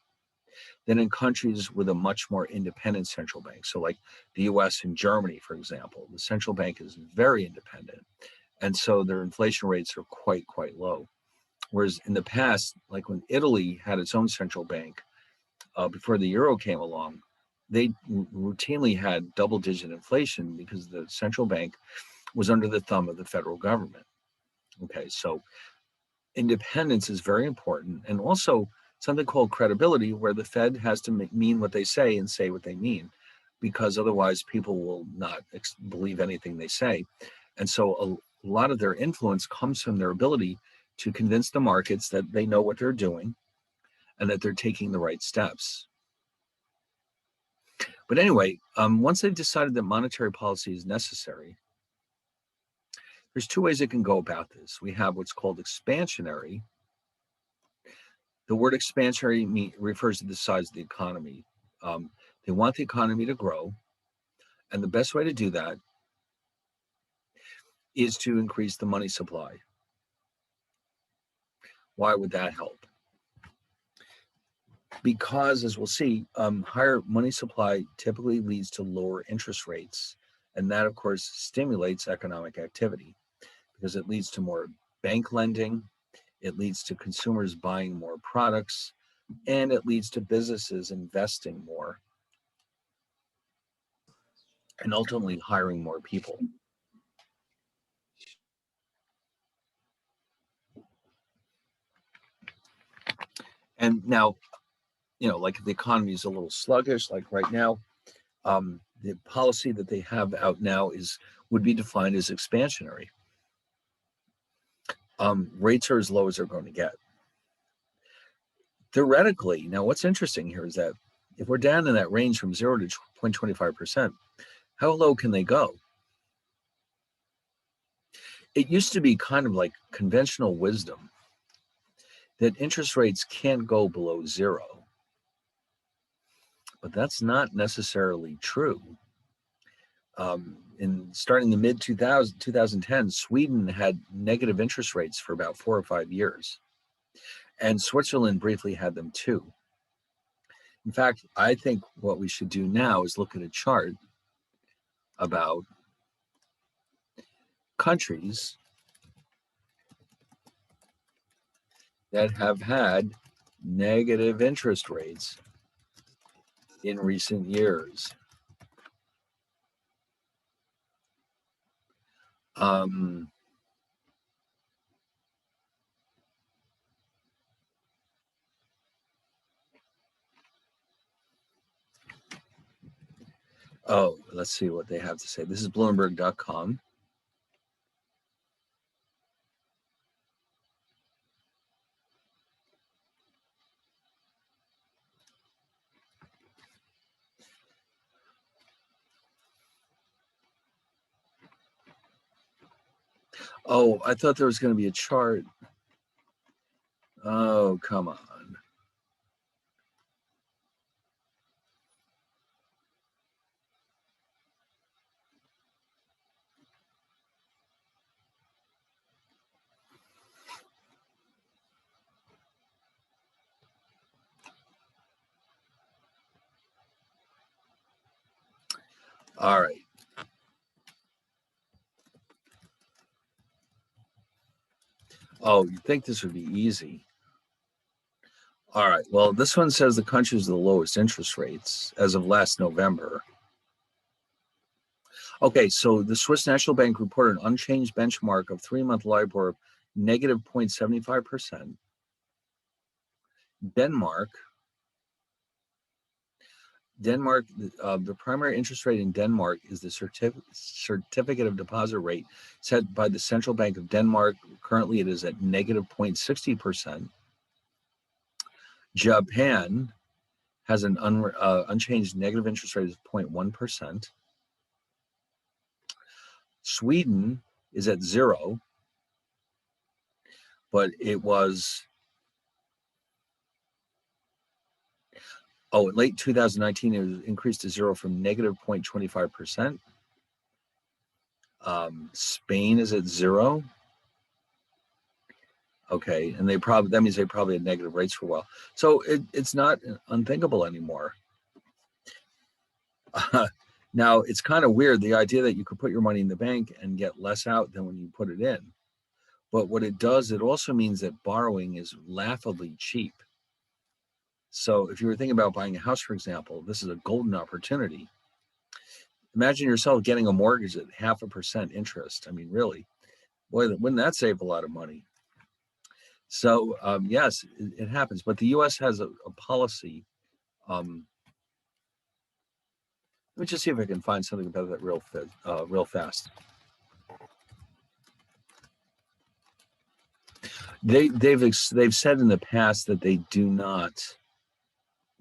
than in countries with a much more independent central bank. So like the US and Germany, for example, the central bank is very independent. And so their inflation rates are quite low. Whereas in the past, like when Italy had its own central bank, before the euro came along, they routinely had double-digit inflation because the central bank was under the thumb of the federal government. Okay, so independence is very important, and also something called credibility, where the Fed has to mean what they say and say what they mean, because otherwise people will not believe anything they say. And so a lot of their influence comes from their ability to convince the markets that they know what they're doing and that they're taking the right steps. But anyway, once they've decided that monetary policy is necessary, there's two ways it can go about this. We have what's called expansionary. The word expansionary refers to the size of the economy. They want the economy to grow, and the best way to do that is to increase the money supply. Why would that help? Because, as we'll see, higher money supply typically leads to lower interest rates, and that, of course, stimulates economic activity because it leads to more bank lending, it leads to consumers buying more products, and it leads to businesses investing more and ultimately hiring more people. And now, like if the economy is a little sluggish, like right now, the policy that they have out now would be defined as expansionary. Rates are as low as they're going to get. Theoretically, now what's interesting here is that if we're down in that range from 0 to 0.25%, how low can they go? It used to be kind of like conventional wisdom that interest rates can't go below 0. But that's not necessarily true. Starting the mid 2010s, Sweden had negative interest rates for about 4 or 5 years. And Switzerland briefly had them too. In fact, I think what we should do now is look at a chart about countries that have had negative interest rates in recent years. Oh, let's see what they have to say. This is Bloomberg.com. Oh, I thought there was going to be a chart. Oh, come on. All right. Oh, you'd think this would be easy. All right. Well, this one says the country's the lowest interest rates as of last November. Okay, so the Swiss National Bank reported an unchanged benchmark of 3-month LIBOR of negative 0.75%. Denmark, the primary interest rate in Denmark is the certificate of deposit rate set by the Central Bank of Denmark. Currently, it is at negative 0.60%. Japan has an unchanged negative interest rate of 0.1%. Sweden is at 0, but it was, in late 2019, it was increased to 0 from negative 0.25%. Spain is at 0. Okay, and that means they probably had negative rates for a while. So it's not unthinkable anymore. Now, it's kind of weird, the idea that you could put your money in the bank and get less out than when you put it in. But what it does, it also means that borrowing is laughably cheap. So if you were thinking about buying a house, for example, this is a golden opportunity. Imagine yourself getting a mortgage at 0.5% interest. I mean, really, boy, wouldn't that save a lot of money? So yes, it happens. But the U.S. has a policy. Let me just see if I can find something about that real fast. They've said in the past that they do not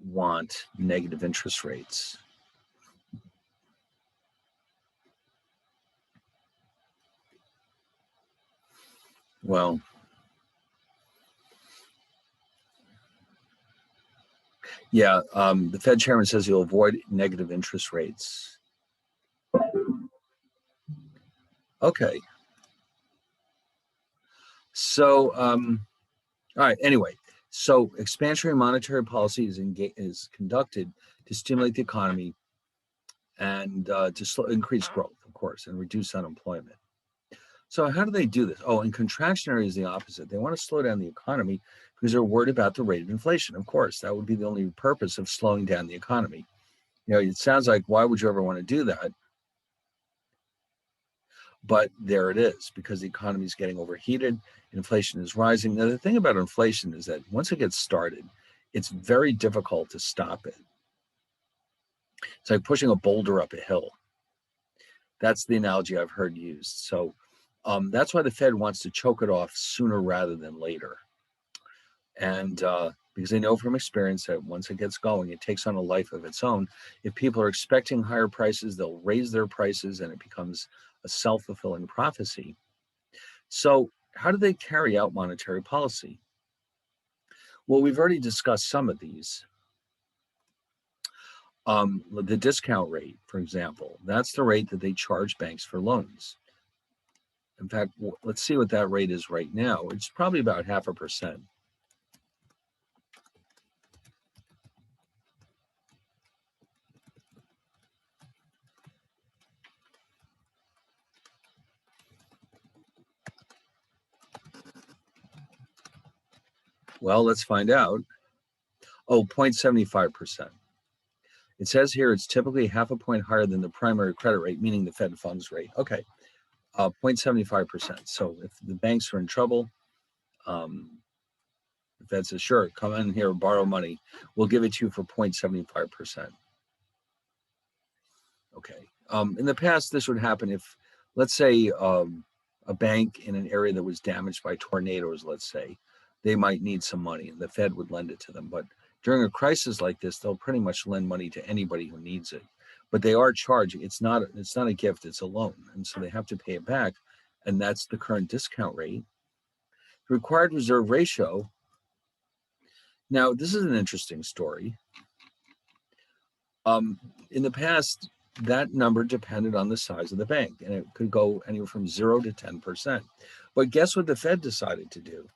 want negative interest rates. Well, yeah, the Fed chairman says he'll avoid negative interest rates. Okay. So, all right. Anyway, so expansionary monetary policy is conducted to stimulate the economy and to increase growth, of course, and reduce unemployment. So how do they do this? Oh, and contractionary is the opposite. They want to slow down the economy because they're worried about the rate of inflation. Of course, that would be the only purpose of slowing down the economy. You know, it sounds like, why would you ever want to do that? But there it is, because the economy is getting overheated, inflation is rising. Now, the thing about inflation is that once it gets started, it's very difficult to stop it. It's like pushing a boulder up a hill. That's the analogy I've heard used. So that's why the Fed wants to choke it off sooner rather than later. And because they know from experience that once it gets going, it takes on a life of its own. If people are expecting higher prices, they'll raise their prices and it becomes a self-fulfilling prophecy. So how do they carry out monetary policy? Well, we've already discussed some of these. The discount rate, for example, that's the rate that they charge banks for loans. In fact, let's see what that rate is right now. It's probably about 0.5%. Well, let's find out. Oh, 0.75%. It says here it's typically 0.5 point higher than the primary credit rate, meaning the Fed funds rate. Okay, 0.75%. So if the banks are in trouble, the Fed says, sure, come in here, borrow money. We'll give it to you for 0.75%. Okay. In the past, this would happen if, let's say, a bank in an area that was damaged by tornadoes, let's say, they might need some money and the Fed would lend it to them. But during a crisis like this, they'll pretty much lend money to anybody who needs it. But they are charging. It's not a gift, it's a loan. And so they have to pay it back. and that's the current discount rate. The required reserve ratio. Now, this is an interesting story. In the past, that number depended on the size of the bank, and it could go anywhere from 0 to 10%. But guess what the Fed decided to do?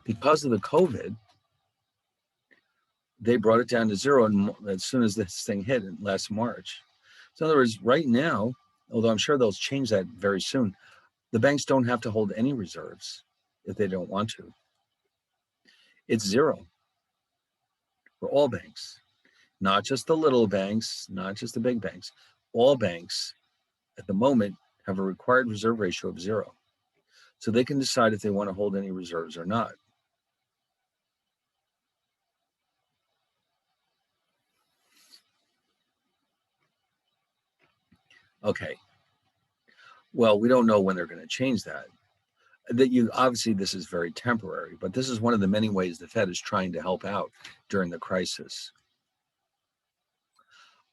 Because of the COVID, they brought it down to 0 as soon as this thing hit in last March. So in other words, right now, although I'm sure they'll change that very soon, the banks don't have to hold any reserves if they don't want to. It's 0 for all banks, not just the little banks, not just the big banks. All banks at the moment have a required reserve ratio of 0. So they can decide if they want to hold any reserves or not. Okay. Well, we don't know when they're going to change that. Obviously this is very temporary, but this is one of the many ways the Fed is trying to help out during the crisis.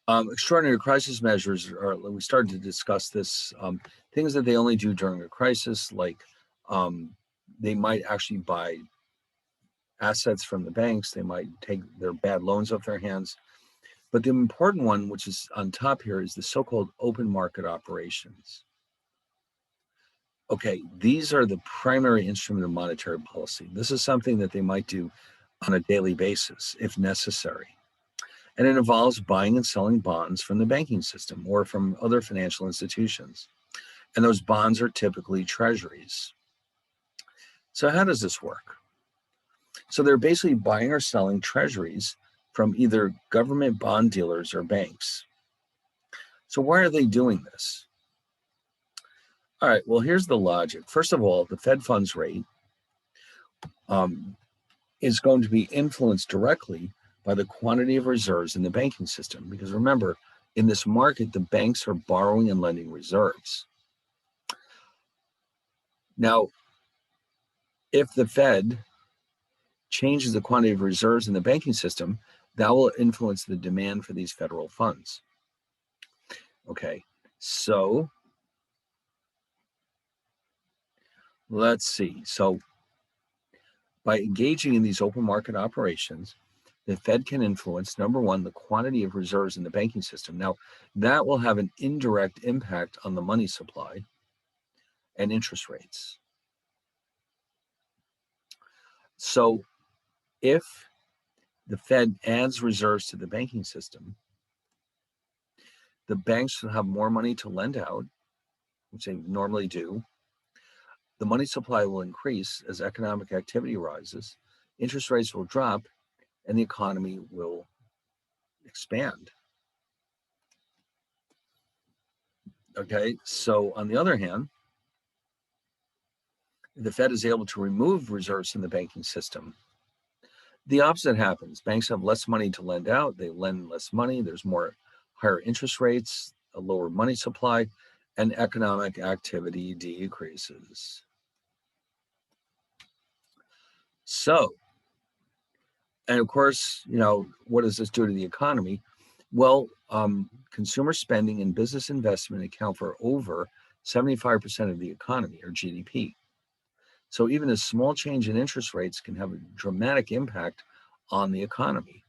Extraordinary crisis measures are, we started to discuss this, things that they only do during a crisis, like they might actually buy assets from the banks, they might take their bad loans off their hands. But the important one, which is on top here, is the so-called open market operations. Okay, these are the primary instrument of monetary policy. This is something that they might do on a daily basis if necessary. And it involves buying and selling bonds from the banking system or from other financial institutions. And those bonds are typically treasuries. So how does this work? So they're basically buying or selling treasuries from either government bond dealers or banks. So why are they doing this? All right, well, here's the logic. First of all, the Fed funds rate is going to be influenced directly by the quantity of reserves in the banking system. Because remember, in this market, the banks are borrowing and lending reserves. Now, if the Fed changes the quantity of reserves in the banking system, that will influence the demand for these federal funds. Okay, so let's see. So by engaging in these open market operations, the Fed can influence, number one, the quantity of reserves in the banking system. Now, that will have an indirect impact on the money supply and interest rates. So if the Fed adds reserves to the banking system, the banks will have more money to lend out, which they normally do. The money supply will increase as economic activity rises, interest rates will drop, and the economy will expand. Okay, so on the other hand, the Fed is able to remove reserves from the banking system. The opposite happens. Banks have less money to lend out. They lend less money. There's more higher interest rates, a lower money supply, and economic activity decreases. So, and of course, what does this do to the economy? Well, consumer spending and business investment account for over 75% of the economy, or GDP. So even a small change in interest rates can have a dramatic impact on the economy.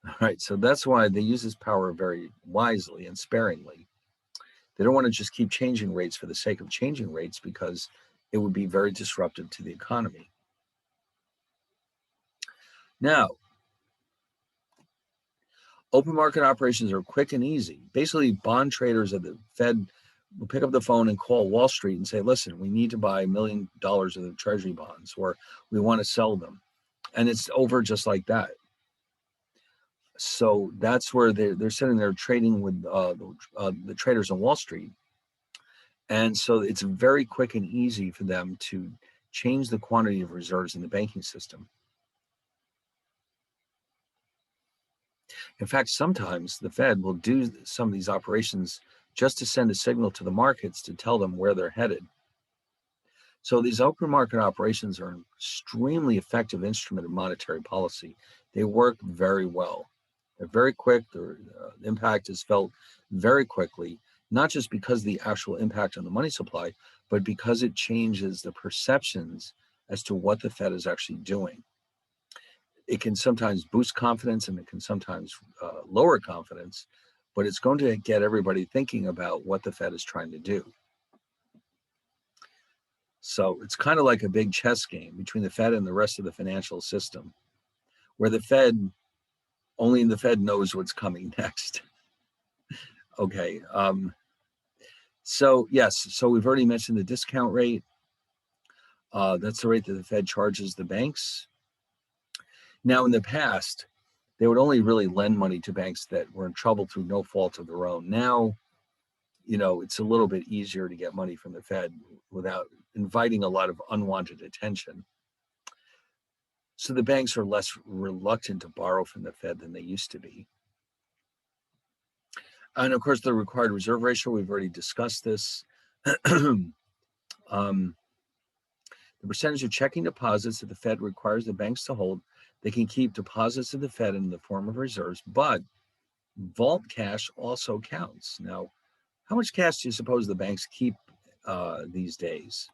All right, so that's why they use this power very wisely and sparingly. They don't want to just keep changing rates for the sake of changing rates, because it would be very disruptive to the economy. Now, open market operations are quick and easy. Basically, bond traders at the Fed will pick up the phone and call Wall Street and say, listen, we need to buy $1 million of the treasury bonds, or we want to sell them. And it's over just like that. So that's where they're sitting there trading with the traders on Wall Street. And so it's very quick and easy for them to change the quantity of reserves in the banking system. In fact, sometimes the Fed will do some of these operations just to send a signal to the markets to tell them where they're headed. So these open market operations are an extremely effective instrument of monetary policy. They work very well. They're very quick. The impact is felt very quickly, not just because of the actual impact on the money supply, but because it changes the perceptions as to what the Fed is actually doing. It can sometimes boost confidence and it can sometimes lower confidence, but it's going to get everybody thinking about what the Fed is trying to do. So it's kind of like a big chess game between the Fed and the rest of the financial system, where only the Fed knows what's coming next. Okay. So yes, so we've already mentioned the discount rate. That's the rate that the Fed charges the banks. Now, in the past, they would only really lend money to banks that were in trouble through no fault of their own. Now, it's a little bit easier to get money from the Fed without inviting a lot of unwanted attention. So the banks are less reluctant to borrow from the Fed than they used to be. And of course, the required reserve ratio, we've already discussed this. The percentage of checking deposits that the Fed requires the banks to hold, they can keep deposits of the Fed in the form of reserves, but vault cash also counts. Now, how much cash do you suppose the banks keep these days?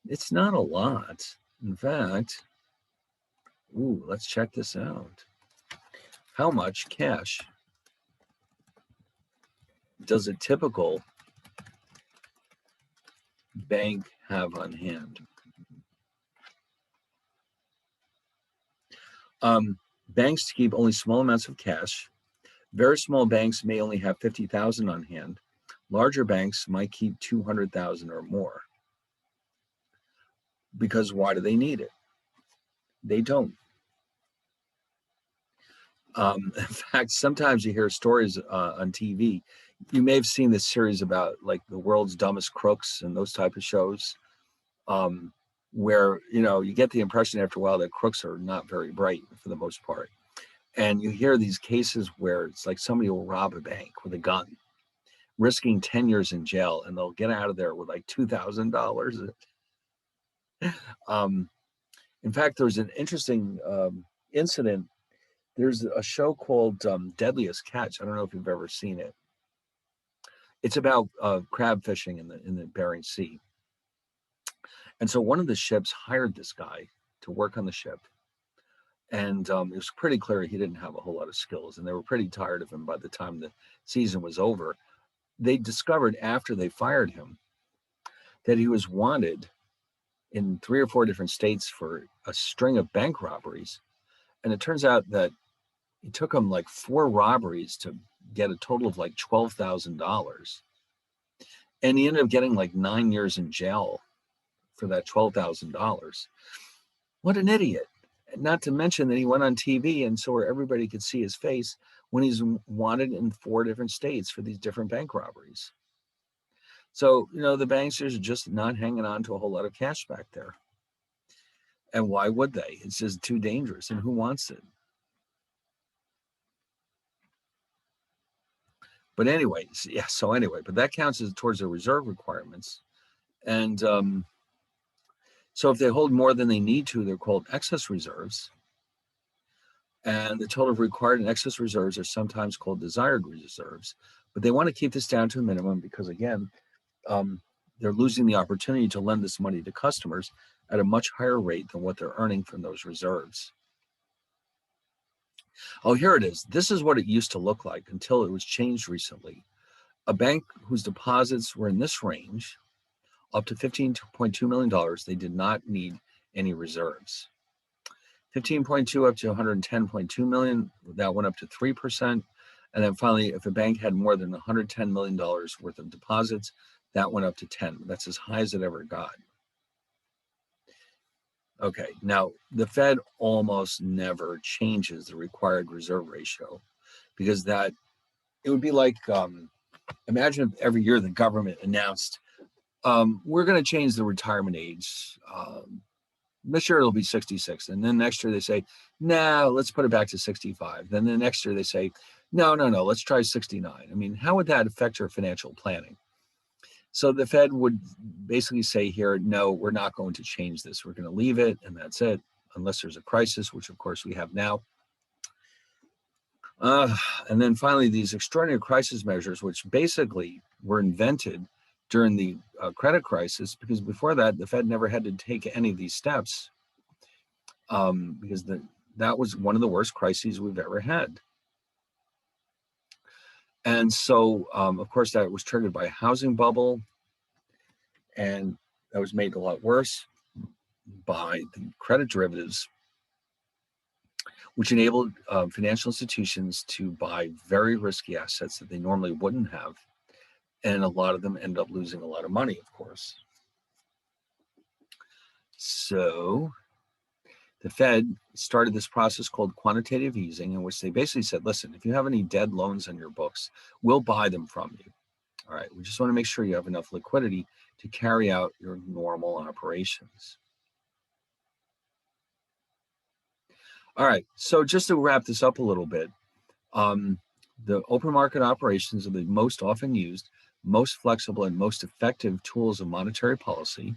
It's not a lot. In fact, let's check this out. How much cash does a typical bank have on hand? Banks keep only small amounts of cash. Very small banks may only have 50,000 on hand. Larger banks might keep 200,000 or more. Because why do they need it? They don't. In fact, sometimes you hear stories on TV. You may have seen this series about like the world's dumbest crooks and those type of shows, where you get the impression after a while that crooks are not very bright for the most part. And you hear these cases where it's like somebody will rob a bank with a gun, risking 10 years in jail, and they'll get out of there with like $2,000. In fact, there was an interesting incident. There's a show called Deadliest Catch. I don't know if you've ever seen it. It's about crab fishing in the Bering Sea. And so one of the ships hired this guy to work on the ship. And it was pretty clear he didn't have a whole lot of skills, and they were pretty tired of him by the time the season was over. They discovered after they fired him that he was wanted in 3 or 4 different states for a string of bank robberies. And it turns out that it took him like 4 robberies to get a total of like $12,000. And he ended up getting like 9 years in jail for that $12,000. What an idiot. Not to mention that he went on TV, and so where everybody could see his face when he's wanted in 4 different states for these different bank robberies. So, the banks are just not hanging on to a whole lot of cash back there. And why would they? It's just too dangerous. And who wants it? But anyway, but that counts as towards their reserve requirements. And so if they hold more than they need to, they're called excess reserves. And the total of required and excess reserves are sometimes called desired reserves. But they want to keep this down to a minimum because, again, they're losing the opportunity to lend this money to customers at a much higher rate than what they're earning from those reserves. Oh, here it is. This is what it used to look like until it was changed recently. A bank whose deposits were in this range, up to $15.2 million, they did not need any reserves. 15.2 up to 110.2 million, that went up to 3%. And then finally, if a bank had more than $110 million worth of deposits, that went up to 10. That's as high as it ever got. Okay, now the Fed almost never changes the required reserve ratio because it would be like, imagine if every year the government announced, we're going to change the retirement age. This year it'll be 66. And then next year they say, no, let's put it back to 65. Then the next year they say, no, let's try 69. I mean, how would that affect your financial planning? So the Fed would basically say here, no, we're not going to change this. We're going to leave it, and that's it, unless there's a crisis, which of course we have now. And then finally, these extraordinary crisis measures, which basically were invented during the credit crisis, because before that, the Fed never had to take any of these steps, because that was one of the worst crises we've ever had. And so, of course, that was triggered by a housing bubble, and that was made a lot worse by the credit derivatives, which enabled financial institutions to buy very risky assets that they normally wouldn't have. And a lot of them end up losing a lot of money, of course. So the Fed started this process called quantitative easing, in which they basically said, listen, if you have any dead loans on your books, we'll buy them from you. All right, we just want to make sure you have enough liquidity to carry out your normal operations. All right, so just to wrap this up a little bit, the open market operations are the most often used, most flexible, and most effective tools of monetary policy.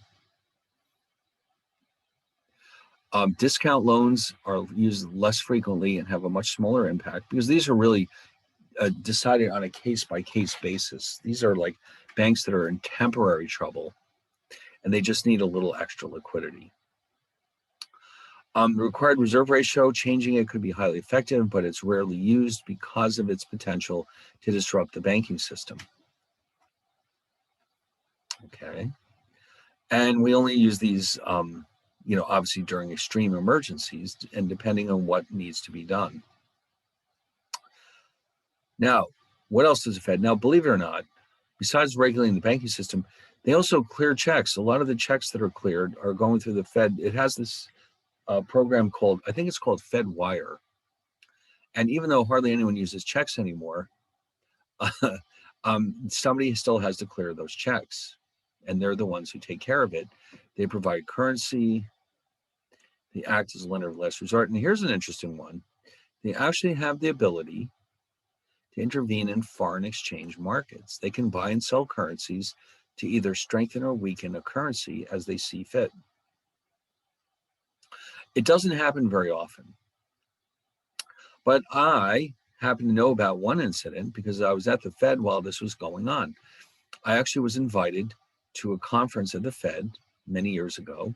Discount loans are used less frequently and have a much smaller impact, because these are really decided on a case-by-case basis. These are like banks that are in temporary trouble, and they just need a little extra liquidity. The required reserve ratio, changing it could be highly effective, but it's rarely used because of its potential to disrupt the banking system. Okay. And we only use these, obviously during extreme emergencies and depending on what needs to be done. Now, what else does the Fed? Now, believe it or not, besides regulating the banking system, they also clear checks. A lot of the checks that are cleared are going through the Fed. It has this program called, I think it's called Fed Wire. And even though hardly anyone uses checks anymore, somebody still has to clear those checks. And they're the ones who take care of it. They provide currency. They act as a lender of last resort. And here's an interesting one. They actually have the ability to intervene in foreign exchange markets. They can buy and sell currencies to either strengthen or weaken a currency as they see fit. It doesn't happen very often. But I happen to know about one incident because I was at the Fed while this was going on. I actually was invited to a conference at the Fed many years ago.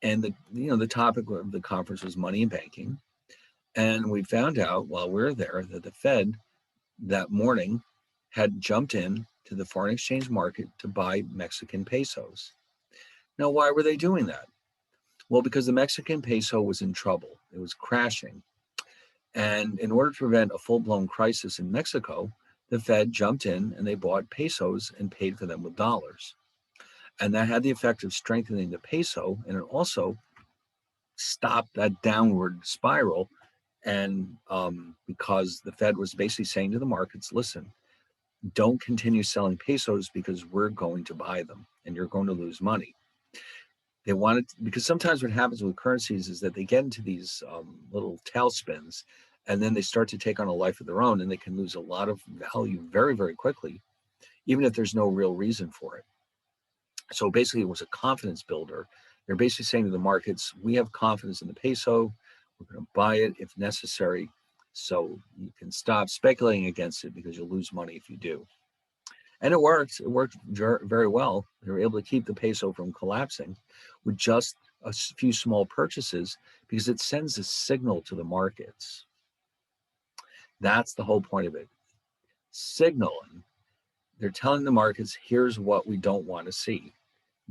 And the topic of the conference was money and banking. And we found out while we were there that the Fed that morning had jumped in to the foreign exchange market to buy Mexican pesos. Now, why were they doing that? Well, because the Mexican peso was in trouble. It was crashing. And in order to prevent a full-blown crisis in Mexico, the Fed jumped in and they bought pesos and paid for them with dollars. And that had the effect of strengthening the peso, and it also stopped that downward spiral. And because the Fed was basically saying to the markets, listen, don't continue selling pesos because we're going to buy them and you're going to lose money. They wanted, because sometimes what happens with currencies is that they get into these little tailspins, and then they start to take on a life of their own, and they can lose a lot of value very, very quickly, even if there's no real reason for it. So basically, it was a confidence builder. They're basically saying to the markets, we have confidence in the peso. We're going to buy it if necessary. So you can stop speculating against it because you'll lose money if you do. And it worked. It worked very well. They were able to keep the peso from collapsing with just a few small purchases because it sends a signal to the markets. That's the whole point of it. Signaling. They're telling the markets, here's what we don't want to see.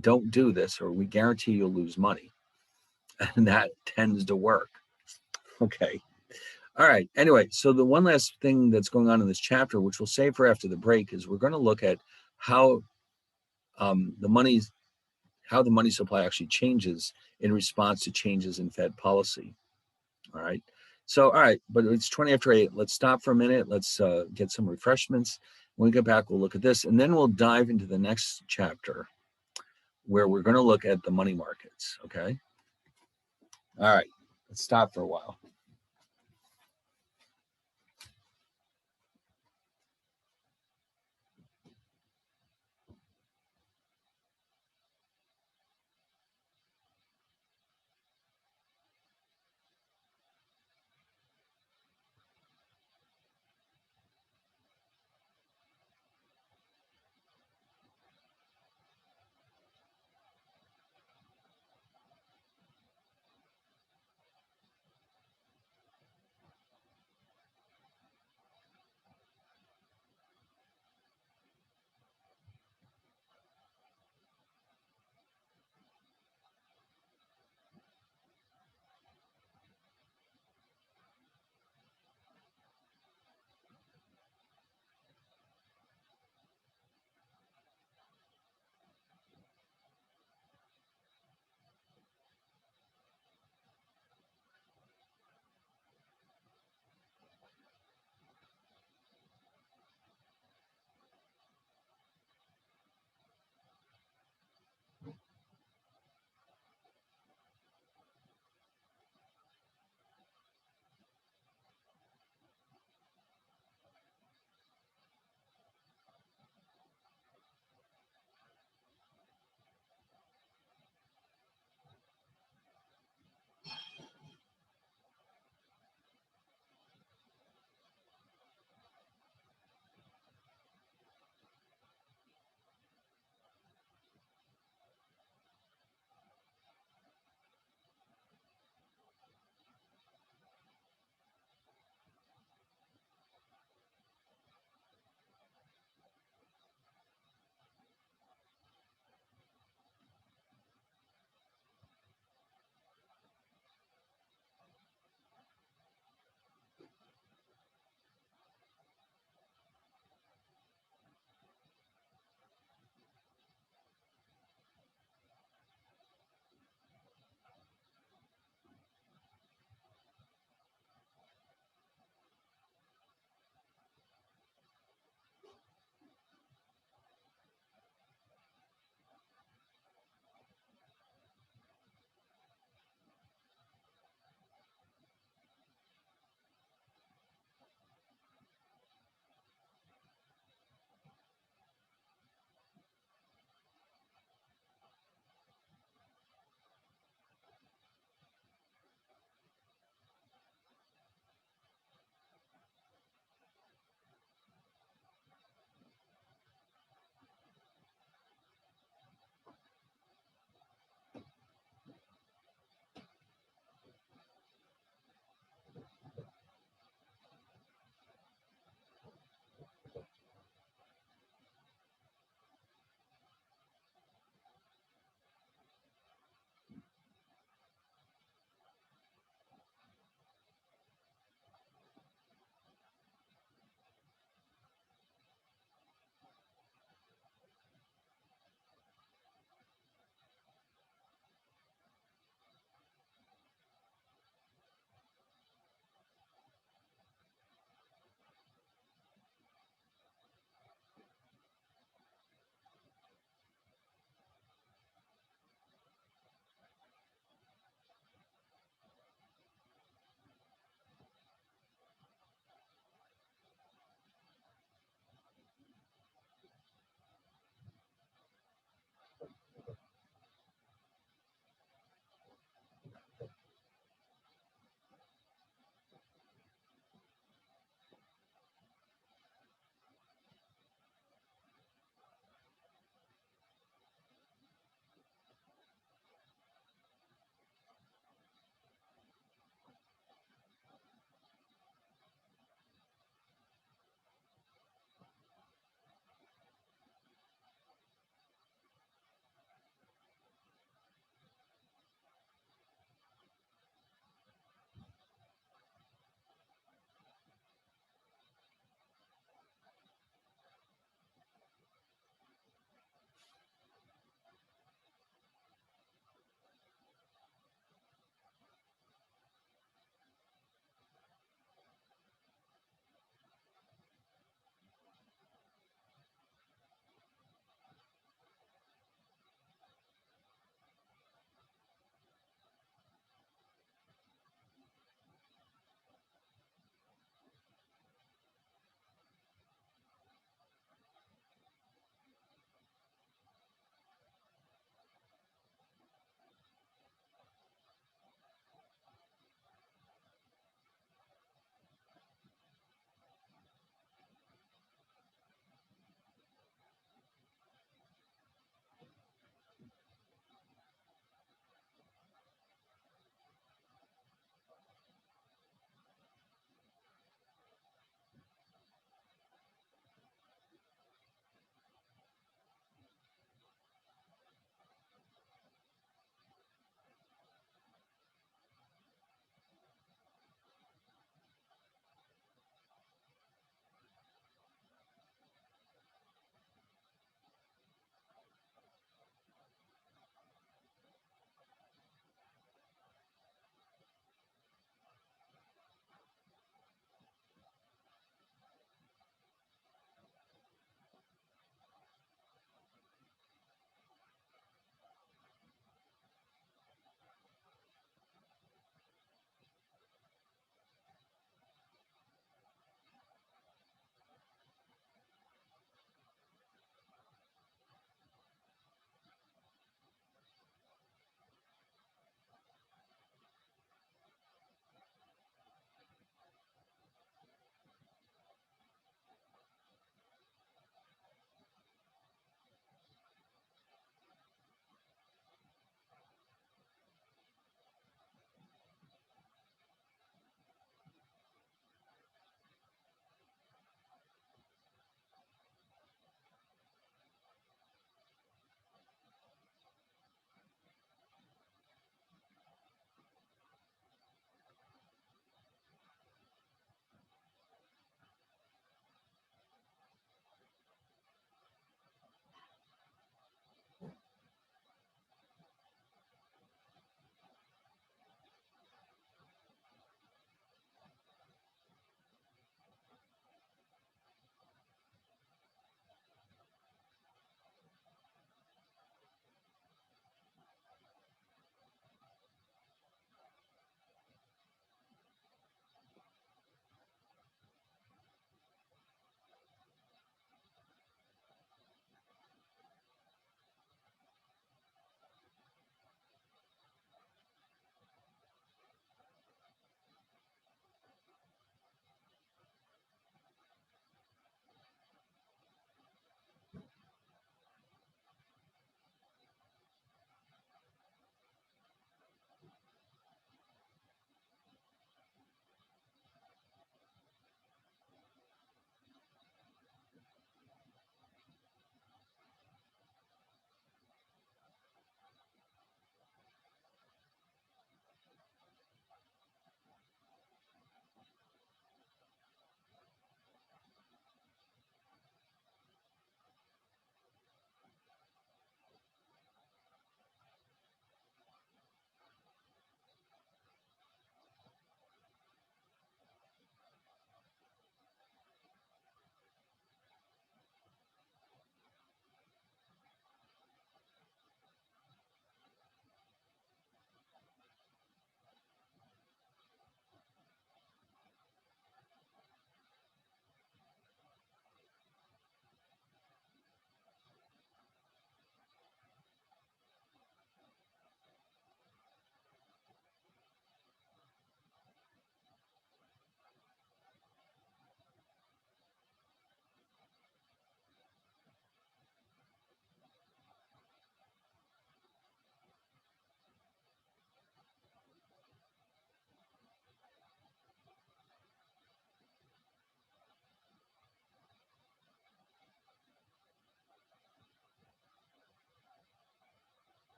Don't do this or we guarantee you'll lose money. And that tends to work. Okay. All right. Anyway, so the one last thing that's going on in this chapter, which we'll save for after the break, is we're going to look at how the money supply actually changes in response to changes in Fed policy. All right. So, all right, but it's 20 after 8. Let's stop for a minute. Let's get some refreshments. When we get back, we'll look at this, and then we'll dive into the next chapter where we're going to look at the money markets. Okay. All right. Let's stop for a while.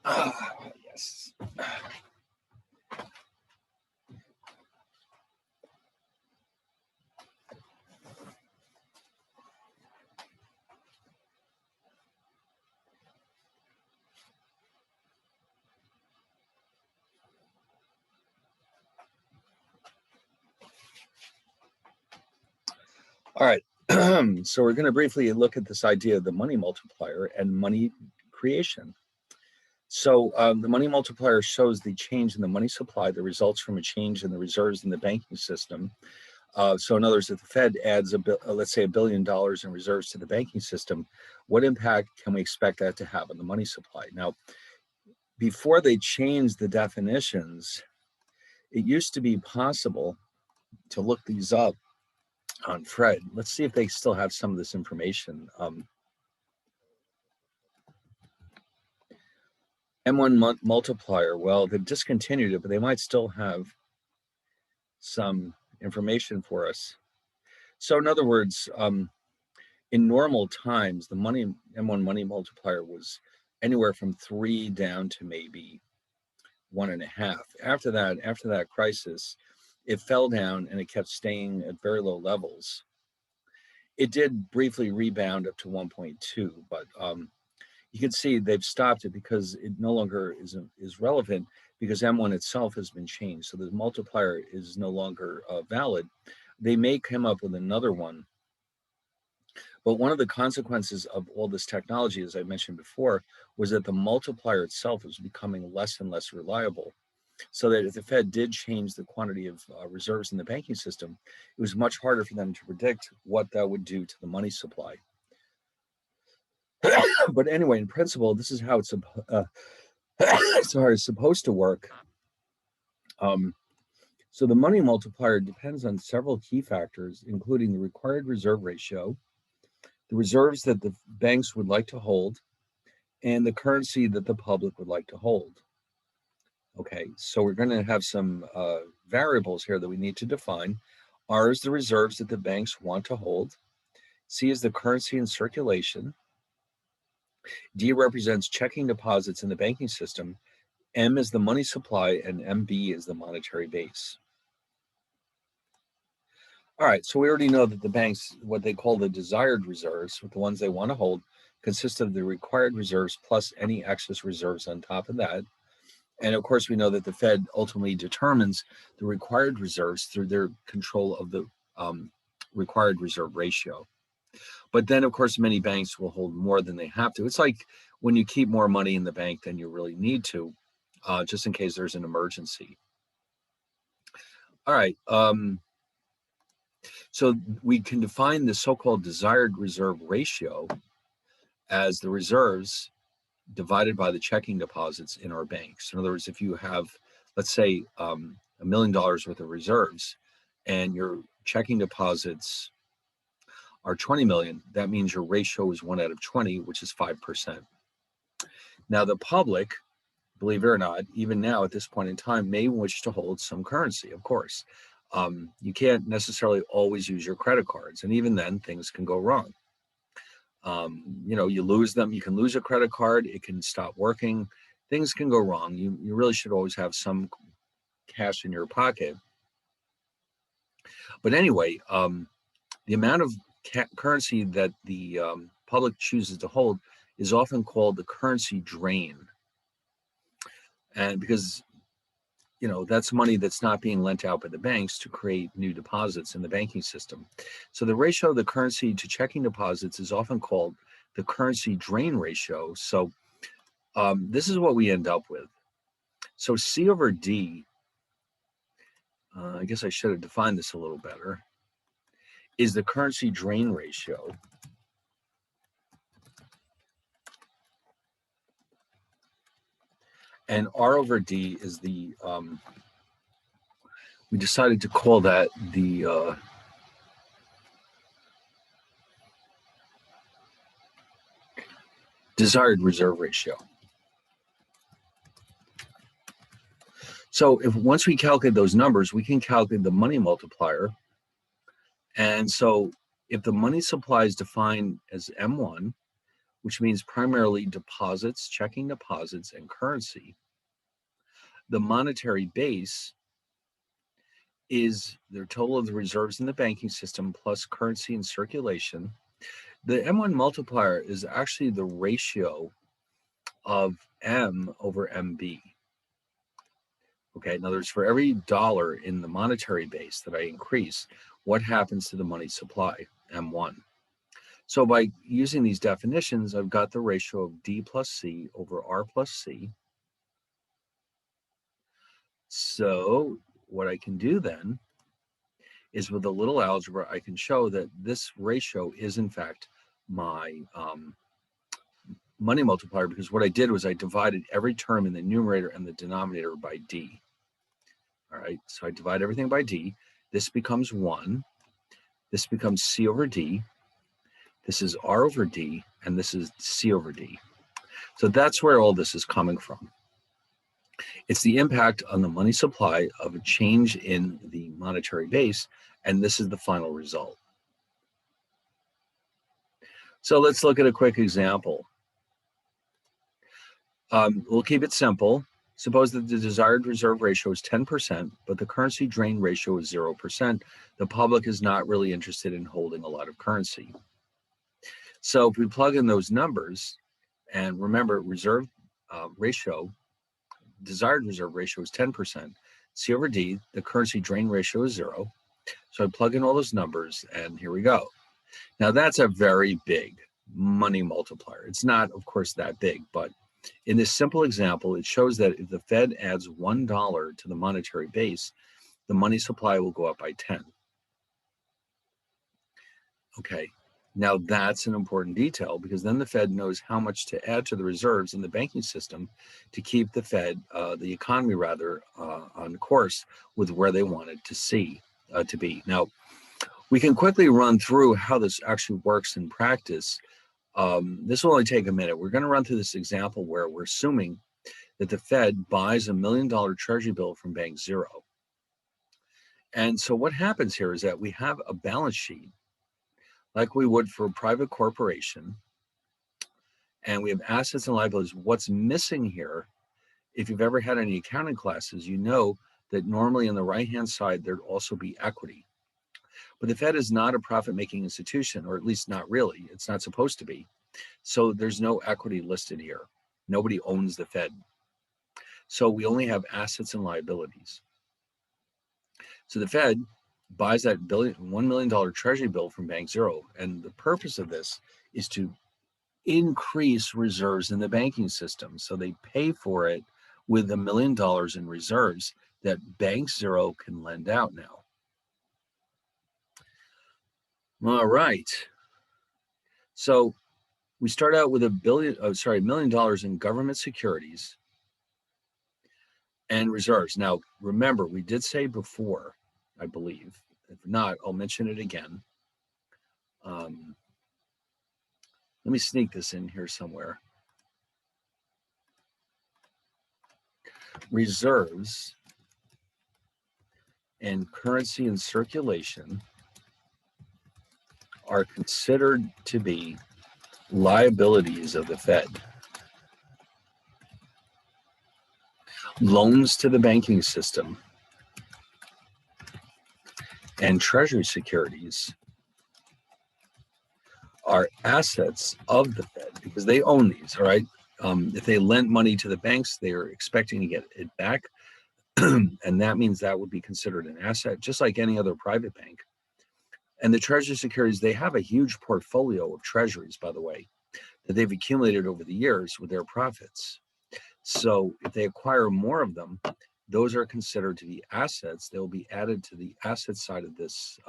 Yes. All right. So we're going to briefly look at this idea of the money multiplier and money creation. So the money multiplier shows the change in the money supply that results from a change in the reserves in the banking system. So in other words, if the Fed adds let's say $1 billion in reserves to the banking system, what impact can we expect that to have on the money supply? Now, before they changed the definitions, it used to be possible to look these up on Fred. Let's see if they still have some of this information. M1 multiplier, well, they've discontinued it, but they might still have some information for us. So in other words, in normal times, the M1 money multiplier was anywhere from 3 down to maybe 1.5. After that crisis, it fell down and it kept staying at very low levels. It did briefly rebound up to 1.2, but you can see they've stopped it because it no longer is relevant because M1 itself has been changed. So the multiplier is no longer valid. They may come up with another one. But one of the consequences of all this technology, as I mentioned before, was that the multiplier itself was becoming less and less reliable. So that if the Fed did change the quantity of reserves in the banking system, it was much harder for them to predict what that would do to the money supply. But anyway, in principle, this is how it's supposed to work. So the money multiplier depends on several key factors, including the required reserve ratio, the reserves that the banks would like to hold, and the currency that the public would like to hold. Okay, so we're going to have some variables here that we need to define. R is the reserves that the banks want to hold. C is the currency in circulation. D represents checking deposits in the banking system. M is the money supply, and MB is the monetary base. All right, so we already know that the banks, what they call the desired reserves, the ones they want to hold, consist of the required reserves plus any excess reserves on top of that. And of course, we know that the Fed ultimately determines the required reserves through their control of the required reserve ratio. But then, of course, many banks will hold more than they have to. It's like when you keep more money in the bank than you really need to, just in case there's an emergency. All right. So we can define the so-called desired reserve ratio as the reserves divided by the checking deposits in our banks. In other words, if you have, let's say, $1 million worth of reserves and your checking deposits are 20 million, that means your ratio is 1 out of 20, which is 5%. Now, the public, believe it or not, even now at this point in time, may wish to hold some currency, of course. You can't necessarily always use your credit cards, and even then, things can go wrong. You lose them. You can lose a credit card. It can stop working. Things can go wrong. You really should always have some cash in your pocket. But anyway, the amount of currency that the public chooses to hold is often called the currency drain. And because that's money that's not being lent out by the banks to create new deposits in the banking system. So the ratio of the currency to checking deposits is often called the currency drain ratio. So this is what we end up with. So C over D, I guess I should have defined this a little better, is the currency drain ratio. And R over D is the, we decided to call that the desired reserve ratio. So once we calculate those numbers, we can calculate the money multiplier. And so if the money supply is defined as M1, which means primarily deposits, checking deposits, and currency. The monetary base is the total of the reserves in the banking system plus currency in circulation. The M1 multiplier is actually the ratio of M over MB. Okay, in other words, for every dollar in the monetary base that I increase, what happens to the money supply, M1? So by using these definitions, I've got the ratio of D plus C over R plus C. So what I can do then is with a little algebra, I can show that this ratio is in fact my money multiplier, because what I did was I divided every term in the numerator and the denominator by D. All right, so I divide everything by D. This becomes 1. This becomes C over D. This is R over D, and this is C over D. So that's where all this is coming from. It's the impact on the money supply of a change in the monetary base, and this is the final result. So let's look at a quick example. We'll keep it simple. Suppose that the desired reserve ratio is 10%, but the currency drain ratio is 0%. The public is not really interested in holding a lot of currency. So if we plug in those numbers, and remember, reserve ratio, desired reserve ratio is 10%. C over D, the currency drain ratio is 0. So I plug in all those numbers, and here we go. Now that's a very big money multiplier. It's not, of course, that big, but in this simple example, it shows that if the Fed adds $1 to the monetary base, the money supply will go up by 10. Okay, now that's an important detail, because then the Fed knows how much to add to the reserves in the banking system to keep the Fed, the economy rather, on course with where they want it to be. Now, we can quickly run through how this actually works in practice. This will only take a minute. We're going to run through this example where we're assuming that the Fed buys $1 million treasury bill from Bank Zero. And so what happens here is that we have a balance sheet like we would for a private corporation, and we have assets and liabilities. What's missing here, if you've ever had any accounting classes, you know that normally on the right-hand side, there'd also be equity. But the Fed is not a profit-making institution, or at least not really. It's not supposed to be. So there's no equity listed here. Nobody owns the Fed. So we only have assets and liabilities. So the Fed buys that $1 million treasury bill from Bank Zero. And the purpose of this is to increase reserves in the banking system. So they pay for it with $1 million in reserves that Bank Zero can lend out now. All right. So we start out with $1 million in government securities and reserves. Now, remember, we did say before, I believe, if not, I'll mention it again. Let me sneak this in here somewhere. Reserves and currency in circulation are considered to be liabilities of the Fed. Loans to the banking system and treasury securities are assets of the Fed because they own these, all right? If they lend money to the banks, they are expecting to get it back. And that means that would be considered an asset, just like any other private bank. And the treasury securities, they have a huge portfolio of treasuries, by the way, that they've accumulated over the years with their profits. So if they acquire more of them, those are considered to be assets. They'll be added to the asset side of this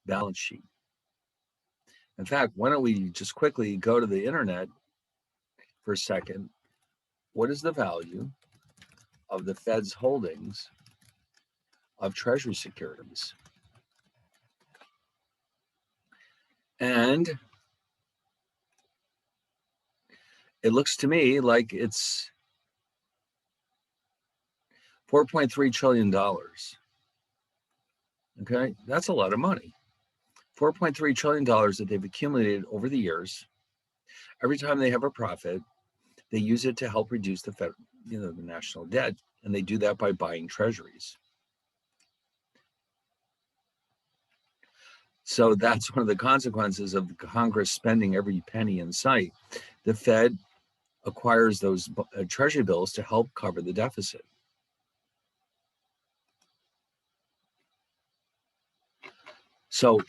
balance sheet. In fact, why don't we just quickly go to the internet for a second. What is the value of the Fed's holdings of treasury securities? And it looks to me like it's $4.3 trillion. Okay, that's a lot of money. $4.3 trillion that they've accumulated over the years. Every time they have a profit, they use it to help reduce the national debt, and they do that by buying treasuries. So that's one of the consequences of Congress spending every penny in sight. The Fed acquires those treasury bills to help cover the deficit. So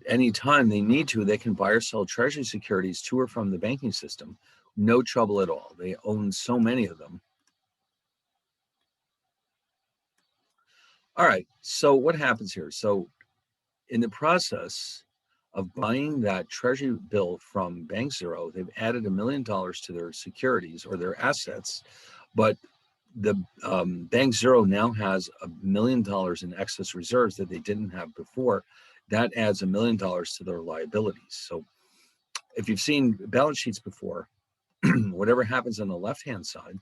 anytime they need to, they can buy or sell treasury securities to or from the banking system. No trouble at all. They own so many of them. All right, so what happens here? So in the process of buying that treasury bill from Bank Zero, they've added $1 million to their securities or their assets, but the Bank Zero now has $1 million in excess reserves that they didn't have before. That adds $1 million to their liabilities. So if you've seen balance sheets before, whatever happens on the left-hand side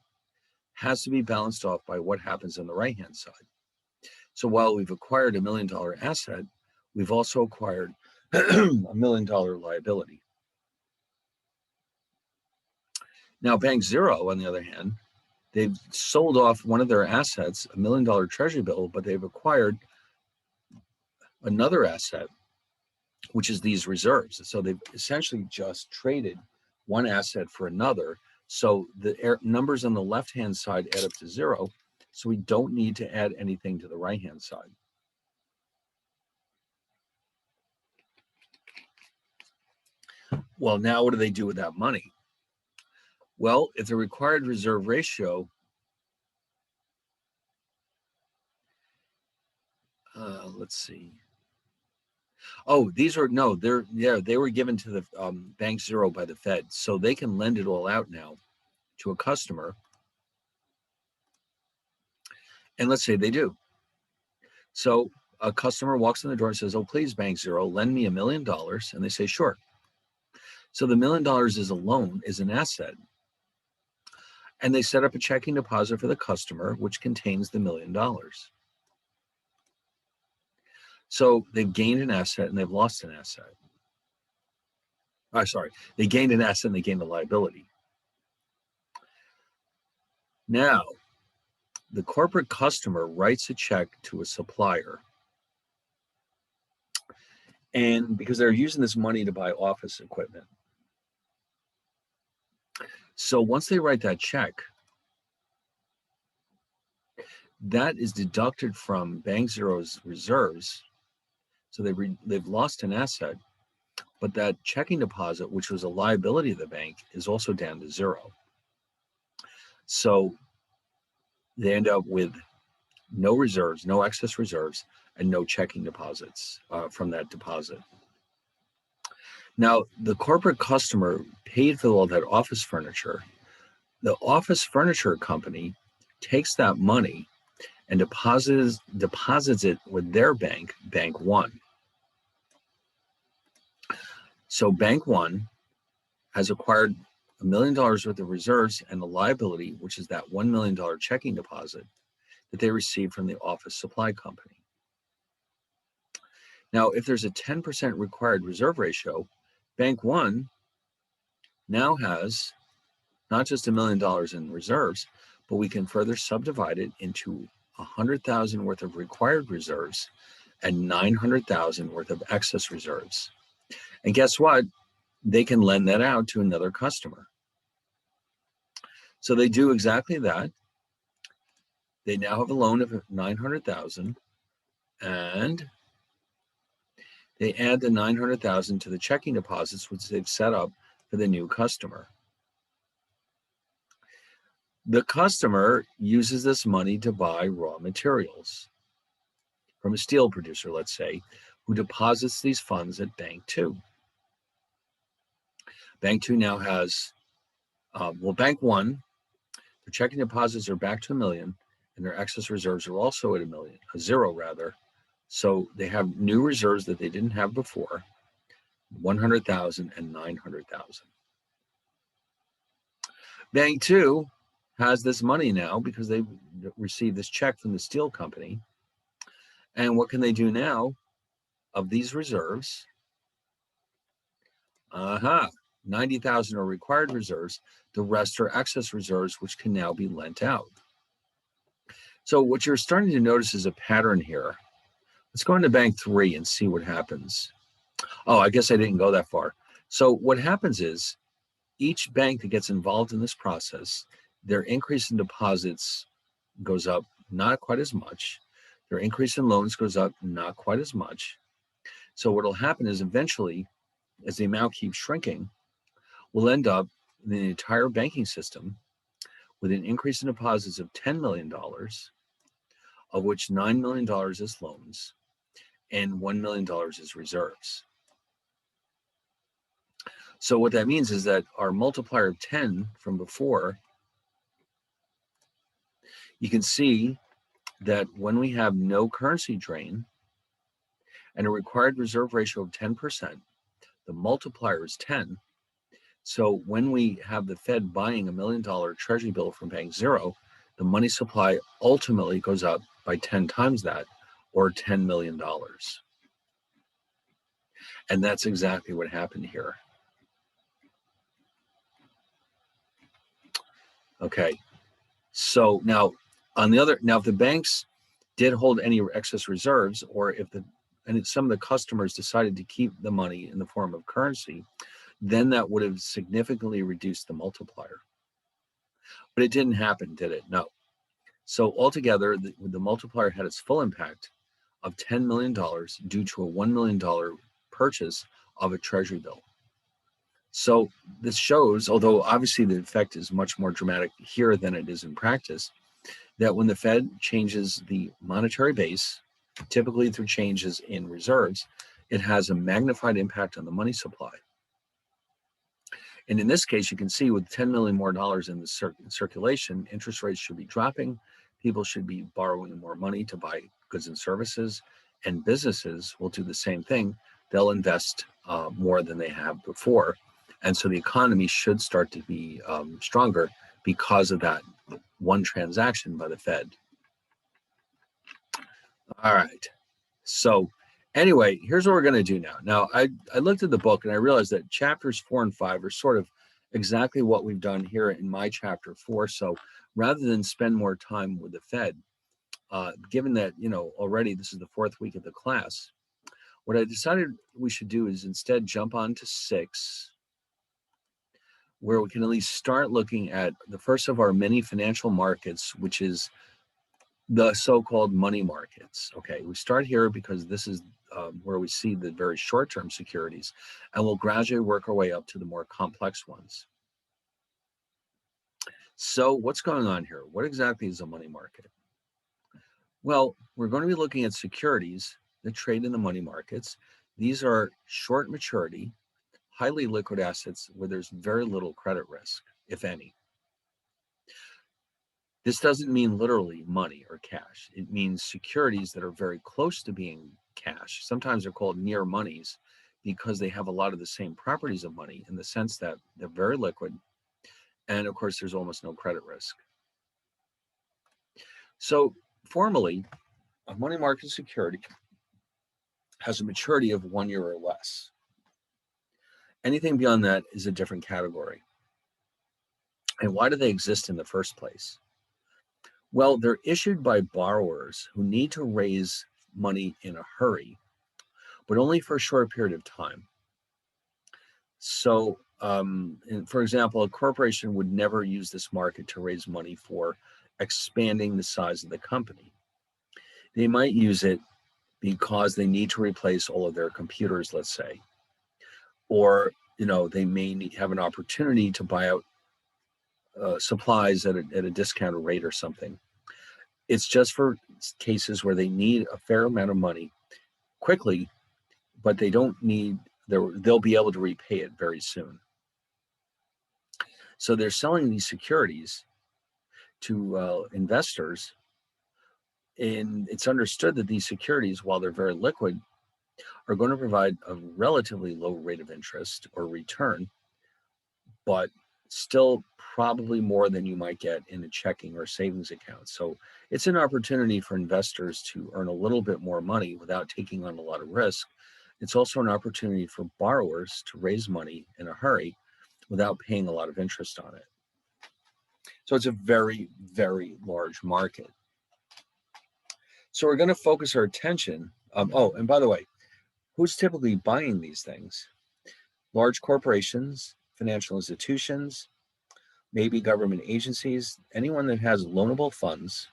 has to be balanced off by what happens on the right-hand side. So while we've acquired $1 million asset, we've also acquired $1 million liability. Now, Bank Zero, on the other hand, they've sold off one of their assets, $1 million treasury bill, but they've acquired another asset, which is these reserves. So they've essentially just traded one asset for another. So the numbers on the left-hand side add up to zero. So we don't need to add anything to the right-hand side. Well, now what do they do with that money? Well, if the required reserve ratio, let's see. Oh, these are, no, they were given to the Bank Zero by the Fed. So they can lend it all out now to a customer. And let's say they do. So a customer walks in the door and says, oh, please, Bank Zero, lend me $1 million. And they say, sure. So the $1 million is a loan, is an asset. And they set up a checking deposit for the customer, which contains the $1 million. So they've gained an asset and they've lost an asset. They gained an asset and they gained a liability. Now, the corporate customer writes a check to a supplier. And because they're using this money to buy office equipment. So once they write that check, that is deducted from Bank Zero's reserves. So they've lost an asset, but that checking deposit, which was a liability of the bank, is also down to zero. So they end up with no reserves, no excess reserves, and no checking deposits from that deposit. Now, the corporate customer paid for all that office furniture. The office furniture company takes that money and deposits it with their bank, Bank One. So Bank One has acquired $1 million worth of reserves and the liability, which is that $1 million checking deposit that they received from the office supply company. Now, if there's a 10% required reserve ratio, Bank One now has not just $1 million in reserves, but we can further subdivide it into 100,000 worth of required reserves and 900,000 worth of excess reserves. And guess what? They can lend that out to another customer. So they do exactly that. They now have a loan of 900,000 and they add the 900,000 to the checking deposits, which they've set up for the new customer. The customer uses this money to buy raw materials from a steel producer, let's say, who deposits these funds at Bank Two. Bank Two now has, Bank One, their checking deposits are back to $1 million, and their excess reserves are also at zero rather. So they have new reserves that they didn't have before, 100,000 and 900,000. Bank Two has this money now because they received this check from the steel company. And what can they do now of these reserves? 90,000 are required reserves. The rest are excess reserves, which can now be lent out. So what you're starting to notice is a pattern here. Let's go into bank 3 and see what happens. Oh, I guess I didn't go that far. So what happens is each bank that gets involved in this process, their increase in deposits goes up not quite as much. Their increase in loans goes up not quite as much. So what will happen is eventually, as the amount keeps shrinking, we'll end up in the entire banking system with an increase in deposits of $10 million, of which $9 million is loans and $1 million is reserves. So what that means is that our multiplier of 10 from before, you can see that when we have no currency drain and a required reserve ratio of 10%, the multiplier is 10. So when we have the Fed buying $1 million treasury bill from bank 0, the money supply ultimately goes up by 10 times that, or $10 million. And that's exactly what happened here. Okay, so now if the banks did hold any excess reserves, or if some of the customers decided to keep the money in the form of currency, then that would have significantly reduced the multiplier. But it didn't happen, did it? No. So altogether, the multiplier had its full impact of $10 million due to a $1 million purchase of a treasury bill. So this shows, although obviously the effect is much more dramatic here than it is in practice, that when the Fed changes the monetary base, typically through changes in reserves, it has a magnified impact on the money supply. And in this case, you can see with $10 million more in the circulation, interest rates should be dropping. People should be borrowing more money to buy goods and services, and businesses will do the same thing. They'll invest more than they have before. And so the economy should start to be stronger because of that one transaction by the Fed. All right. So anyway, here's what we're going to do now. Now, I looked at the book and I realized that chapters 4 and 5 are sort of exactly what we've done here in my chapter 4. So rather than spend more time with the Fed, given that, already this is the 4th week of the class, what I decided we should do is instead jump on to 6, where we can at least start looking at the first of our many financial markets, which is the so-called money markets. Okay, we start here because this is where we see the very short-term securities, and we'll gradually work our way up to the more complex ones. So what's going on here? What exactly is a money market? Well, we're going to be looking at securities that trade in the money markets. These are short maturity, highly liquid assets where there's very little credit risk, if any. This doesn't mean literally money or cash. It means securities that are very close to being cash. Sometimes they're called near monies because they have a lot of the same properties of money in the sense that they're very liquid. And of course, there's almost no credit risk. So formally, a money market security has a maturity of 1 year or less. Anything beyond that is a different category. And why do they exist in the first place? Well, they're issued by borrowers who need to raise money in a hurry, but only for a short period of time. So, for example, a corporation would never use this market to raise money for expanding the size of the company. They might use it because they need to replace all of their computers, let's say, or they may have an opportunity to buy out supplies at a discounted rate or something. It's just for cases where they need a fair amount of money quickly, but they don't need, they'll be able to repay it very soon. So they're selling these securities to investors, and it's understood that these securities, while they're very liquid, are going to provide a relatively low rate of interest or return, but still probably more than you might get in a checking or savings account. So it's an opportunity for investors to earn a little bit more money without taking on a lot of risk. It's also an opportunity for borrowers to raise money in a hurry without paying a lot of interest on it. So it's a very, very large market. So we're going to focus our attention. Oh, and by the way, who's typically buying these things? Large corporations, financial institutions, maybe government agencies, anyone that has loanable funds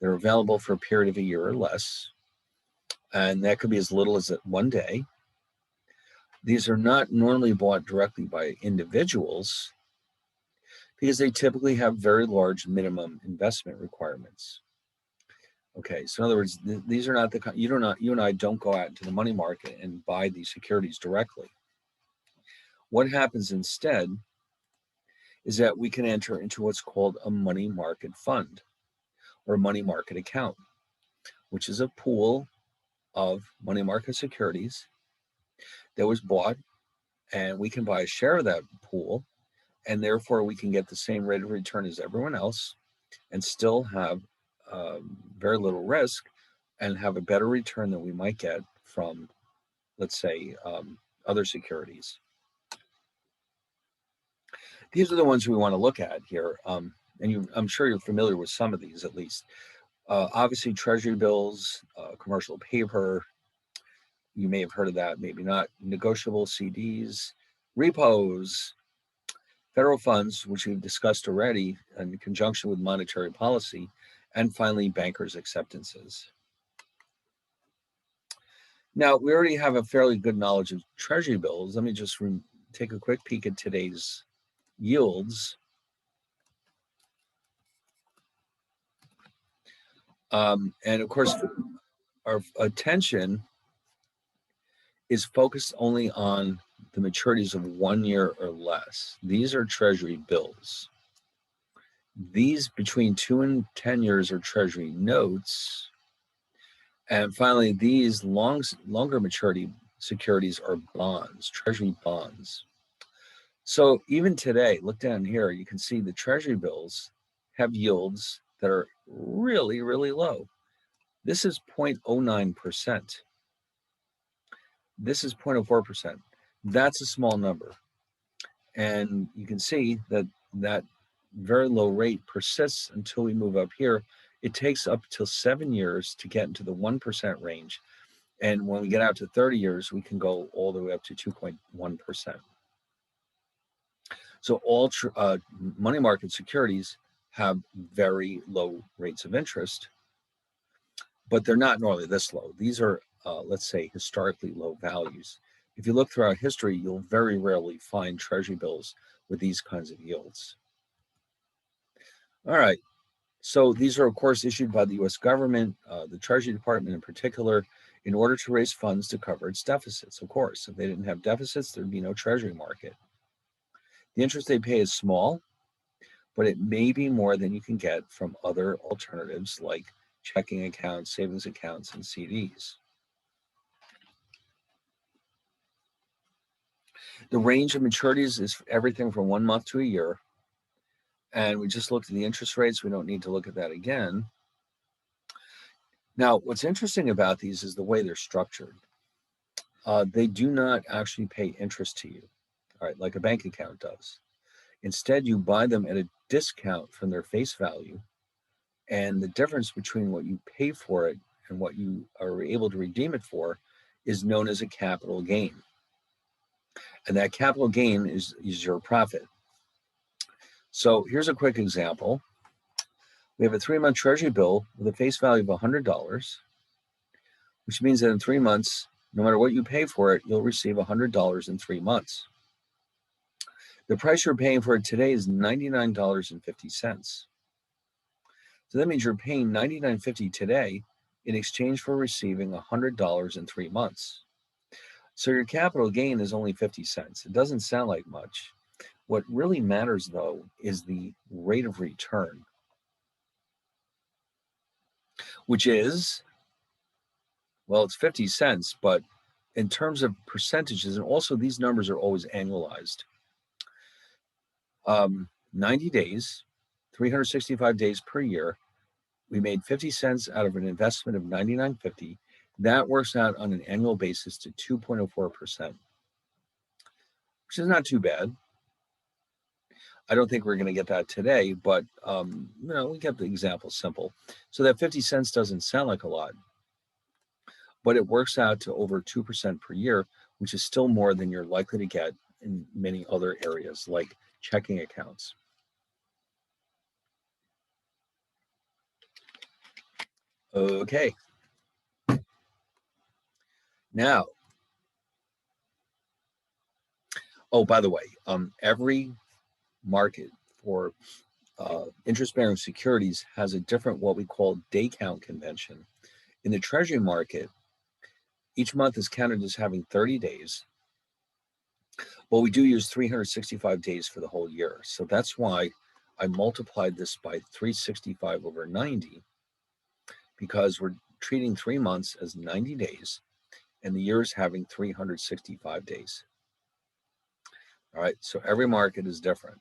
that are available for a period of a year or less. And that could be as little as 1 day. These are not normally bought directly by individuals because they typically have very large minimum investment requirements. Okay, so in other words, these are not you and I don't go out into the money market and buy these securities directly. What happens instead is that we can enter into what's called a money market fund or a money market account, which is a pool of money market securities that was bought, and we can buy a share of that pool, and therefore we can get the same rate of return as everyone else and still have very little risk and have a better return than we might get from, let's say, other securities. These are the ones we want to look at here. And I'm sure you're familiar with some of these at least. Obviously, treasury bills, commercial paper, you may have heard of that, maybe not. Negotiable CDs, repos, federal funds, which we've discussed already in conjunction with monetary policy, and finally, bankers' acceptances. Now, we already have a fairly good knowledge of treasury bills. Let me just take a quick peek at today's yields. And of course, our attention is focused only on the maturities of 1 year or less. These are treasury bills. These between 2 and 10 years are treasury notes. And finally, these longer maturity securities are bonds, treasury bonds. So even today, look down here, you can see the treasury bills have yields that are really, really low. This is 0.09%. This is 0.04%. That's a small number. And you can see that that very low rate persists until we move up here. It takes up till 7 years to get into the 1% range. And when we get out to 30 years, we can go all the way up to 2.1%. So all money market securities have very low rates of interest, but they're not normally this low. These are, let's say, historically low values. If you look throughout history, you'll very rarely find treasury bills with these kinds of yields. All right, so these are, of course, issued by the U.S. government, the Treasury Department in particular, in order to raise funds to cover its deficits. Of course, if they didn't have deficits, there'd be no treasury market. The interest they pay is small, but it may be more than you can get from other alternatives like checking accounts, savings accounts, and CDs. The range of maturities is everything from 1 month to a year. And we just looked at the interest rates. We don't need to look at that again. Now, what's interesting about these is the way they're structured. They do not actually pay interest to you, all right, like a bank account does. Instead, you buy them at a discount from their face value. And the difference between what you pay for it and what you are able to redeem it for is known as a capital gain. And that capital gain is your profit. So here's a quick example. We have a 3-month treasury bill with a face value of $100, which means that in 3 months, no matter what you pay for it, you'll receive $100 in 3 months. The price you're paying for it today is $99.50. So that means you're paying $99.50 today in exchange for receiving $100 in 3 months. So your capital gain is only 50 cents. It doesn't sound like much. What really matters, though, is the rate of return, which is, well, it's 50 cents, but in terms of percentages, and also these numbers are always annualized. 90 days, 365 days per year, we made 50 cents out of an investment of $99.50. That works out on an annual basis to 2.04%, which is not too bad. I don't think we're going to get that today, but we kept the example simple. So that 50 cents doesn't sound like a lot, but it works out to over 2% per year, which is still more than you're likely to get in many other areas like checking accounts. Okay. Now, oh, by the way, every market for interest-bearing securities has a different what we call day count convention. In the Treasury market, each month is counted as having 30 days, but we do use 365 days for the whole year. So that's why I multiplied this by 365 over 90, because we're treating 3 months as 90 days, and the year is having 365 days. All right, so every market is different.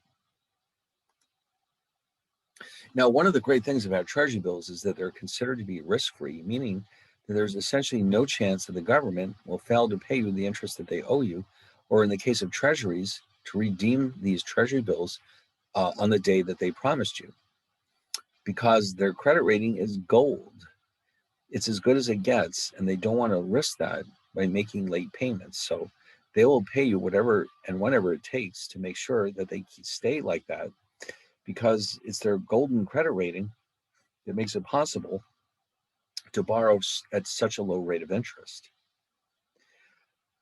Now, one of the great things about Treasury bills is that they're considered to be risk-free, meaning that there's essentially no chance that the government will fail to pay you the interest that they owe you, or in the case of Treasuries, to redeem these Treasury bills on the day that they promised you, because their credit rating is gold. It's as good as it gets, and they don't want to risk that by making late payments. So they will pay you whatever and whenever it takes to make sure that they stay like that, because it's their golden credit rating that makes it possible to borrow at such a low rate of interest.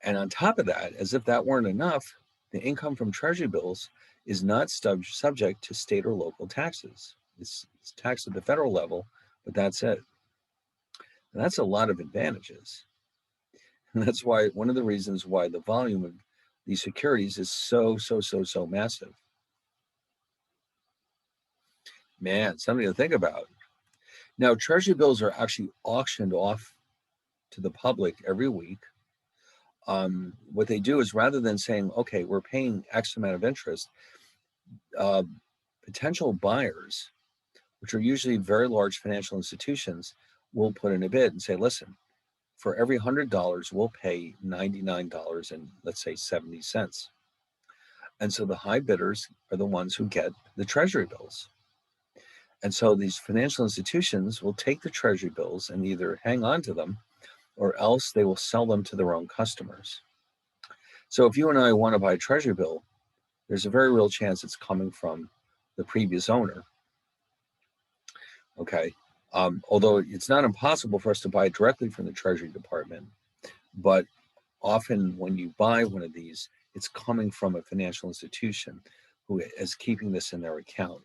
And on top of that, as if that weren't enough, the income from Treasury bills is not subject to state or local taxes. It's taxed at the federal level, but that's it. And that's a lot of advantages. And that's why one of the reasons why the volume of these securities is so massive. Man, something to think about. Now, Treasury bills are actually auctioned off to the public every week. What they do is, rather than saying, okay, we're paying X amount of interest, potential buyers, which are usually very large financial institutions, will put in a bid and say, listen, for every $100, we'll pay $99 and let's say 70 cents. And so the high bidders are the ones who get the Treasury bills. And so these financial institutions will take the Treasury bills and either hang on to them, or else they will sell them to their own customers. So if you and I want to buy a Treasury bill, there's a very real chance it's coming from the previous owner. Okay. Although it's not impossible for us to buy directly from the Treasury Department, but often when you buy one of these, it's coming from a financial institution who is keeping this in their account.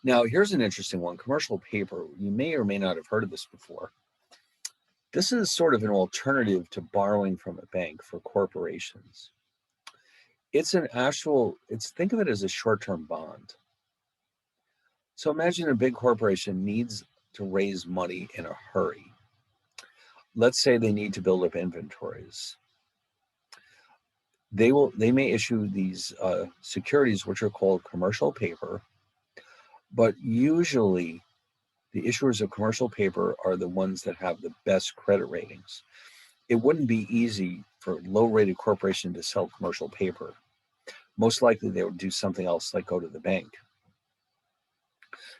Now, here's an interesting one, commercial paper. You may or may not have heard of this before. This is sort of an alternative to borrowing from a bank for corporations. Think of it as a short-term bond. So imagine a big corporation needs to raise money in a hurry. Let's say they need to build up inventories. They may issue these securities, which are called commercial paper, but usually the issuers of commercial paper are the ones that have the best credit ratings. It wouldn't be easy for a low-rated corporation to sell commercial paper. Most likely they would do something else, like go to the bank.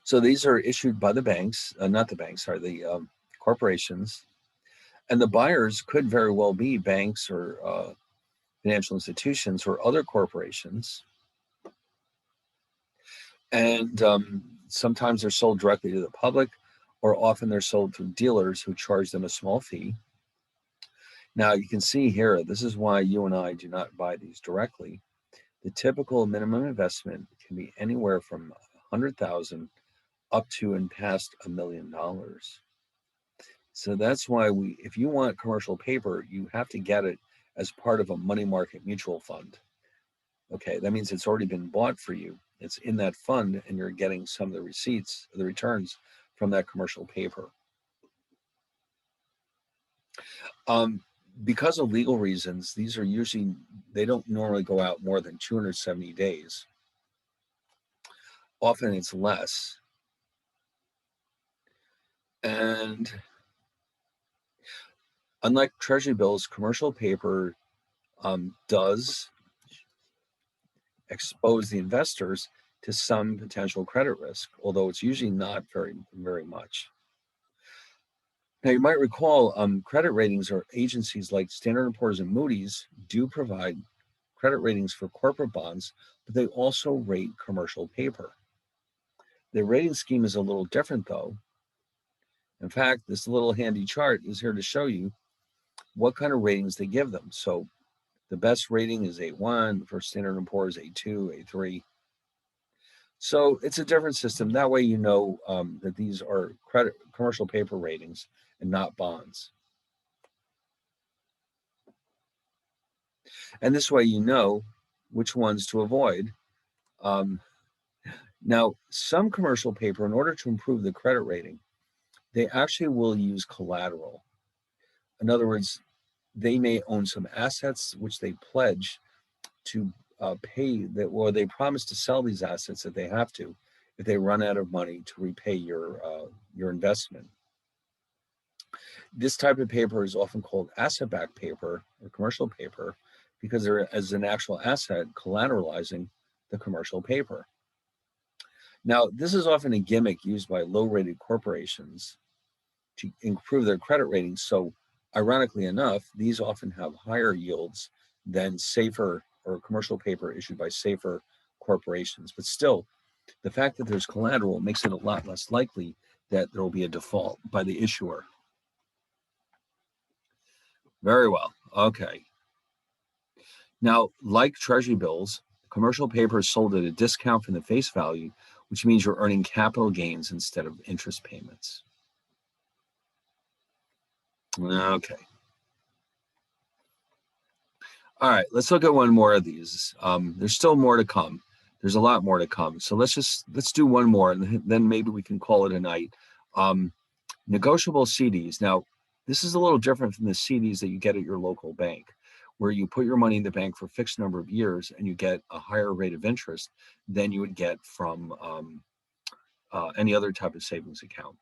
So these are issued by the banks, not the banks, sorry, the corporations. And the buyers could very well be banks or financial institutions or other corporations. And sometimes they're sold directly to the public, or often they're sold through dealers who charge them a small fee. Now you can see here, this is why you and I do not buy these directly. The typical minimum investment can be anywhere from $100,000 up to and past $1 million. So that's why if you want commercial paper, you have to get it as part of a money market mutual fund. Okay, that means it's already been bought for you. It's in that fund, and you're getting some of the receipts, the returns from that commercial paper. Because of legal reasons, they don't normally go out more than 270 days. Often it's less. And unlike Treasury bills, commercial paper does expose the investors to some potential credit risk, although it's usually not very much. Now, you might recall credit ratings or agencies like Standard & Poor's and Moody's do provide credit ratings for corporate bonds, but they also rate commercial paper. The rating scheme is a little different, though. In fact, this little handy chart is here to show you what kind of ratings they give them. So the best rating is A1 for Standard & Poor's, A2, A3. So it's a different system. That way you know that these are commercial paper ratings and not bonds. And this way you know which ones to avoid. Now, some commercial paper, in order to improve the credit rating, they actually will use collateral. In other words, they may own some assets which they pledge to pay that, or they promise to sell these assets that they have to if they run out of money to repay your investment. This type of paper is often called asset-backed paper or commercial paper because there is an actual asset collateralizing the commercial paper. Now, this is often a gimmick used by low-rated corporations to improve their credit ratings. So ironically enough, these often have higher yields than safer or commercial paper issued by safer corporations. But still, the fact that there's collateral makes it a lot less likely that there will be a default by the issuer. Very well. Okay. Now, like treasury bills, commercial paper is sold at a discount from the face value, which means you're earning capital gains instead of interest payments. Okay. All right, let's look at one more of these. There's still more to come. There's a lot more to come. So let's do one more, and then maybe we can call it a night. Negotiable CDs. Now, this is a little different from the CDs that you get at your local bank, where you put your money in the bank for a fixed number of years and you get a higher rate of interest than you would get from any other type of savings account.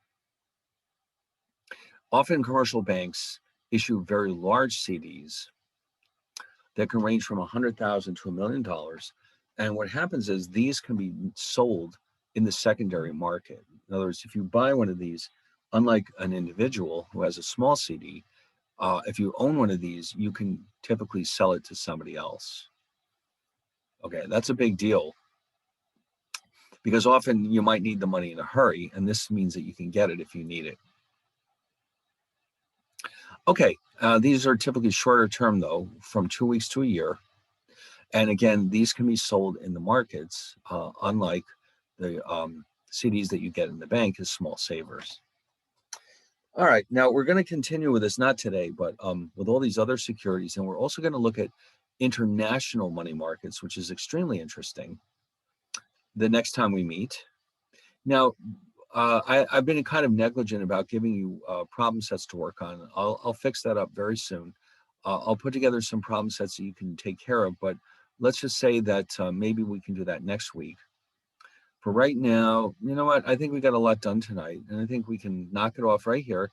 Often commercial banks issue very large CDs that can range from $100,000 to $1 million. And what happens is these can be sold in the secondary market. In other words, if you buy one of these, unlike an individual who has a small CD, if you own one of these, you can typically sell it to somebody else. Okay, that's a big deal because often you might need the money in a hurry, and this means that you can get it if you need it. Okay, these are typically shorter term though, from 2 weeks to a year. And again, these can be sold in the markets, unlike the CDs that you get in the bank as small savers. All right, now we're going to continue with this, not today, but with all these other securities. And we're also going to look at international money markets, which is extremely interesting, the next time we meet. Now, I've been kind of negligent about giving you problem sets to work on. I'll fix that up very soon. I'll put together some problem sets that you can take care of, but let's just say that maybe we can do that next week. For right now, you know what? I think we got a lot done tonight, and I think we can knock it off right here,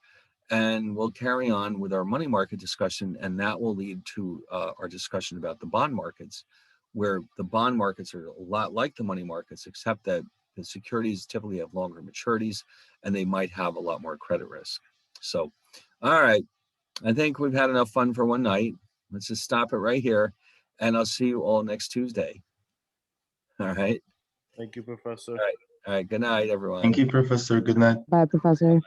and we'll carry on with our money market discussion, and that will lead to our discussion about the bond markets, where the bond markets are a lot like the money markets, except that the securities typically have longer maturities, and they might have a lot more credit risk. So, all right, I think we've had enough fun for one night. Let's just stop it right here, and I'll see you all next Tuesday. All right. Thank you, Professor. All right. Good night, everyone. Thank you, Professor. Good night. Bye, Professor.